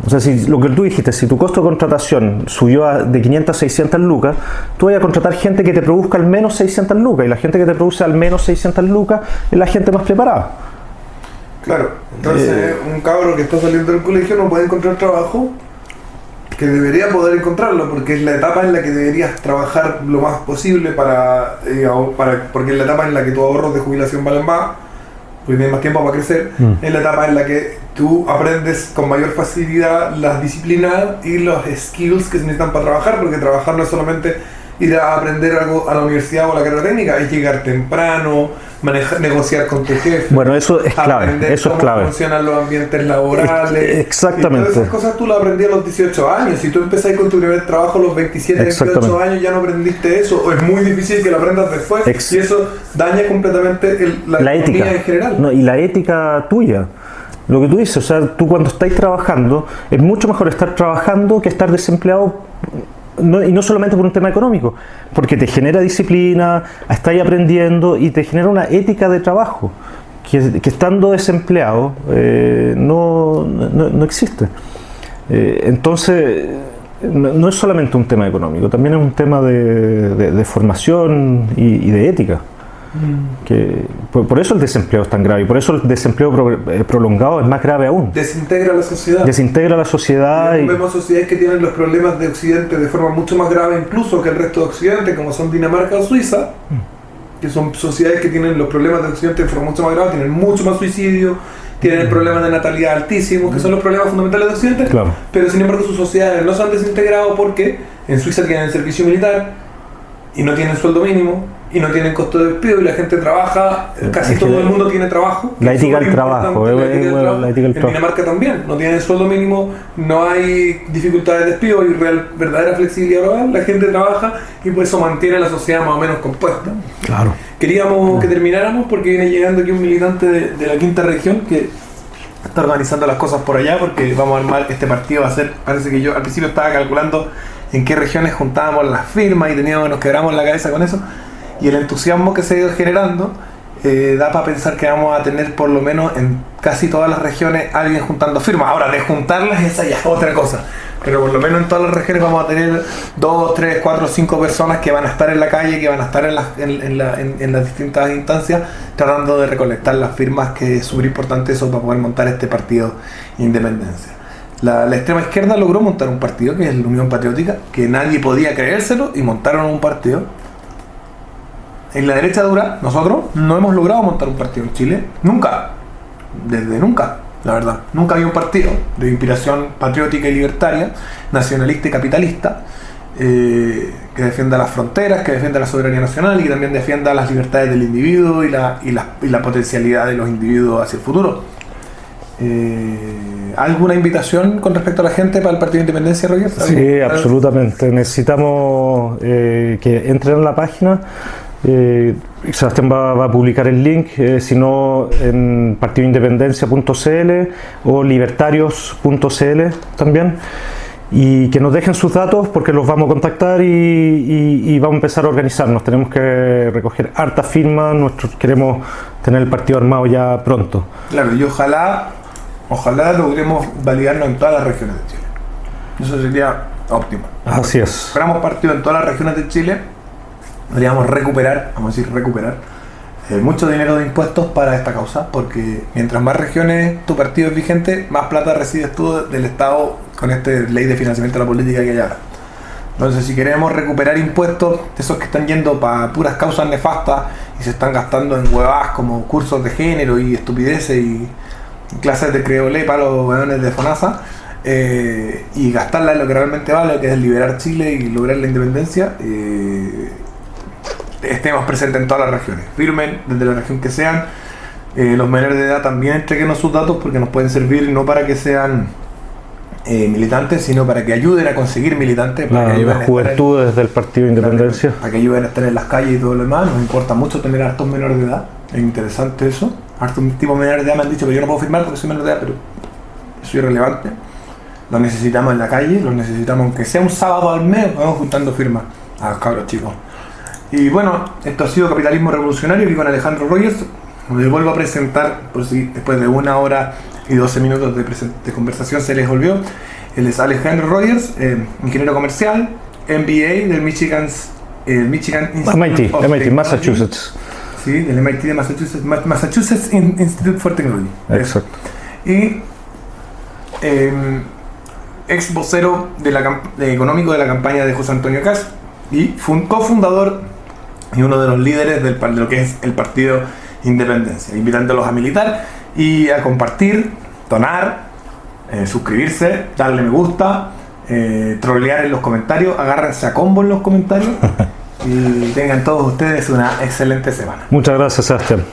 O sea, si lo que tú dijiste, si tu costo de contratación subió de 500 a 600 lucas, tú vas a contratar gente que te produzca al menos 600 lucas, y la gente que te produce al menos 600 lucas es la gente más preparada. Claro, entonces un cabro que está saliendo del colegio no puede encontrar trabajo, que debería poder encontrarlo, porque es la etapa en la que deberías trabajar lo más posible porque es la etapa en la que tus ahorros de jubilación valen más, porque tienes más tiempo para crecer, es la etapa en la que tú aprendes con mayor facilidad las disciplinas y los skills que se necesitan para trabajar, porque trabajar no es solamente ir a aprender algo a la universidad o a la carrera técnica, es llegar temprano, negociar con tu jefe. Bueno, eso es clave. Aprender eso cómo es clave. funcionan los ambientes laborales. Exactamente. Y todas esas cosas tú las aprendí a los 18 años. Si tú empezás con tu primer trabajo a los 27, 28 años, ya no aprendiste eso. O es muy difícil que lo aprendas después. Y eso daña completamente la ética en general. No, y la ética tuya. Lo que tú dices, o sea, tú cuando estáis trabajando, es mucho mejor estar trabajando que estar desempleado. Y no solamente por un tema económico, porque te genera disciplina, estás aprendiendo y te genera una ética de trabajo que estando desempleado no existe. Entonces, no es solamente un tema económico, también es un tema de formación y de ética. Por eso el desempleo es tan grave, y por eso el desempleo prolongado es más grave aún. Desintegra la sociedad. Desintegra la sociedad. Vemos sociedades que tienen los problemas de Occidente de forma mucho más grave incluso que el resto de Occidente, como son Dinamarca o Suiza, que son sociedades que tienen los problemas de Occidente de forma mucho más grave, tienen mucho más suicidio, tienen el problema de natalidad altísimo, que son los problemas fundamentales de Occidente, claro. Pero sin embargo sus sociedades no se han desintegrado porque en Suiza tienen el servicio militar y no tienen sueldo mínimo y no tienen costo de despido y la gente trabaja, casi todo el mundo tiene trabajo. La ética del trabajo, en Dinamarca también, no tienen sueldo mínimo, no hay dificultades de despido y verdadera flexibilidad laboral, la gente trabaja y por eso mantiene la sociedad más o menos compuesta. Claro. Queríamos que termináramos porque viene llegando aquí un militante de la quinta región que está organizando las cosas por allá, porque vamos a armar este partido, parece que yo al principio estaba calculando en qué regiones juntábamos las firmas y nos quebramos la cabeza con eso. Y el entusiasmo que se ha ido generando da para pensar que vamos a tener por lo menos en casi todas las regiones alguien juntando firmas. Ahora, de juntarlas esa ya es otra cosa. Pero por lo menos en todas las regiones vamos a tener 2, 3, 4, 5 personas que van a estar en la calle, que van a estar en las distintas instancias tratando de recolectar las firmas, que es súper importante eso para poder montar este partido Independencia. La extrema izquierda logró montar un partido que es la Unión Patriótica, que nadie podía creérselo y montaron un partido. En la derecha dura, nosotros no hemos logrado montar un partido en Chile, nunca, desde nunca, la verdad. Nunca había un partido de inspiración patriótica y libertaria, nacionalista y capitalista, que defienda las fronteras, que defienda la soberanía nacional y que también defienda las libertades del individuo y la potencialidad de los individuos hacia el futuro. ¿Alguna invitación con respecto a la gente para el Partido de Independencia, Roger? Sí, absolutamente. Necesitamos que entren en la página. Sebastián va a publicar el link, si no en partidoindependencia.cl o libertarios.cl también, y que nos dejen sus datos porque los vamos a contactar y vamos a empezar a organizarnos. Tenemos que recoger hartas firmas, queremos tener el partido armado ya pronto. Claro, y ojalá logremos validarnos en todas las regiones de Chile. Eso sería óptimo. Así es. Si fuéramos partido en todas las regiones de Chile, podríamos recuperar mucho dinero de impuestos para esta causa, porque mientras más regiones tu partido es vigente, más plata recibes tú del Estado con esta ley de financiamiento de la política que hay ahora. Entonces, si queremos recuperar impuestos de esos que están yendo para puras causas nefastas y se están gastando en huevadas como cursos de género y estupideces y clases de creolé para los hueones de FONASA, y gastarla en lo que realmente vale, que es liberar Chile y lograr la independencia, estemos presentes en todas las regiones. Firmen desde la región que sean. Los menores de edad también entreguenos sus datos porque nos pueden servir no para que sean militantes, sino para que ayuden a conseguir militantes, para que las juventudes del Partido de Independencia, para que ayuden a estar en las calles y todo lo demás. Nos importa mucho tener hartos menores de edad, es interesante eso. Hartos tipos menores de edad me han dicho que yo no puedo firmar porque soy menor de edad, pero eso es irrelevante. Los necesitamos en la calle, los necesitamos aunque sea un sábado al mes, vamos juntando firmas a los cabros chicos. Y bueno, esto ha sido Capitalismo Revolucionario, aquí con Alejandro Rogers. Les vuelvo a presentar, por si después de 1 hora y 12 minutos de conversación se les olvidó. Él es Alejandro Rogers, ingeniero comercial, MBA del Michigan MIT, Massachusetts. Sí, del MIT de Massachusetts, Massachusetts Institute for Technology. Exacto. Y ex vocero económico de la campaña de José Antonio Kast y cofundador y uno de los líderes de lo que es el Partido Independencia, invitándolos a militar y a compartir, donar, suscribirse, darle me gusta, trolear en los comentarios, agárrense a combo en los comentarios y tengan todos ustedes una excelente semana. Muchas gracias, Sebastián.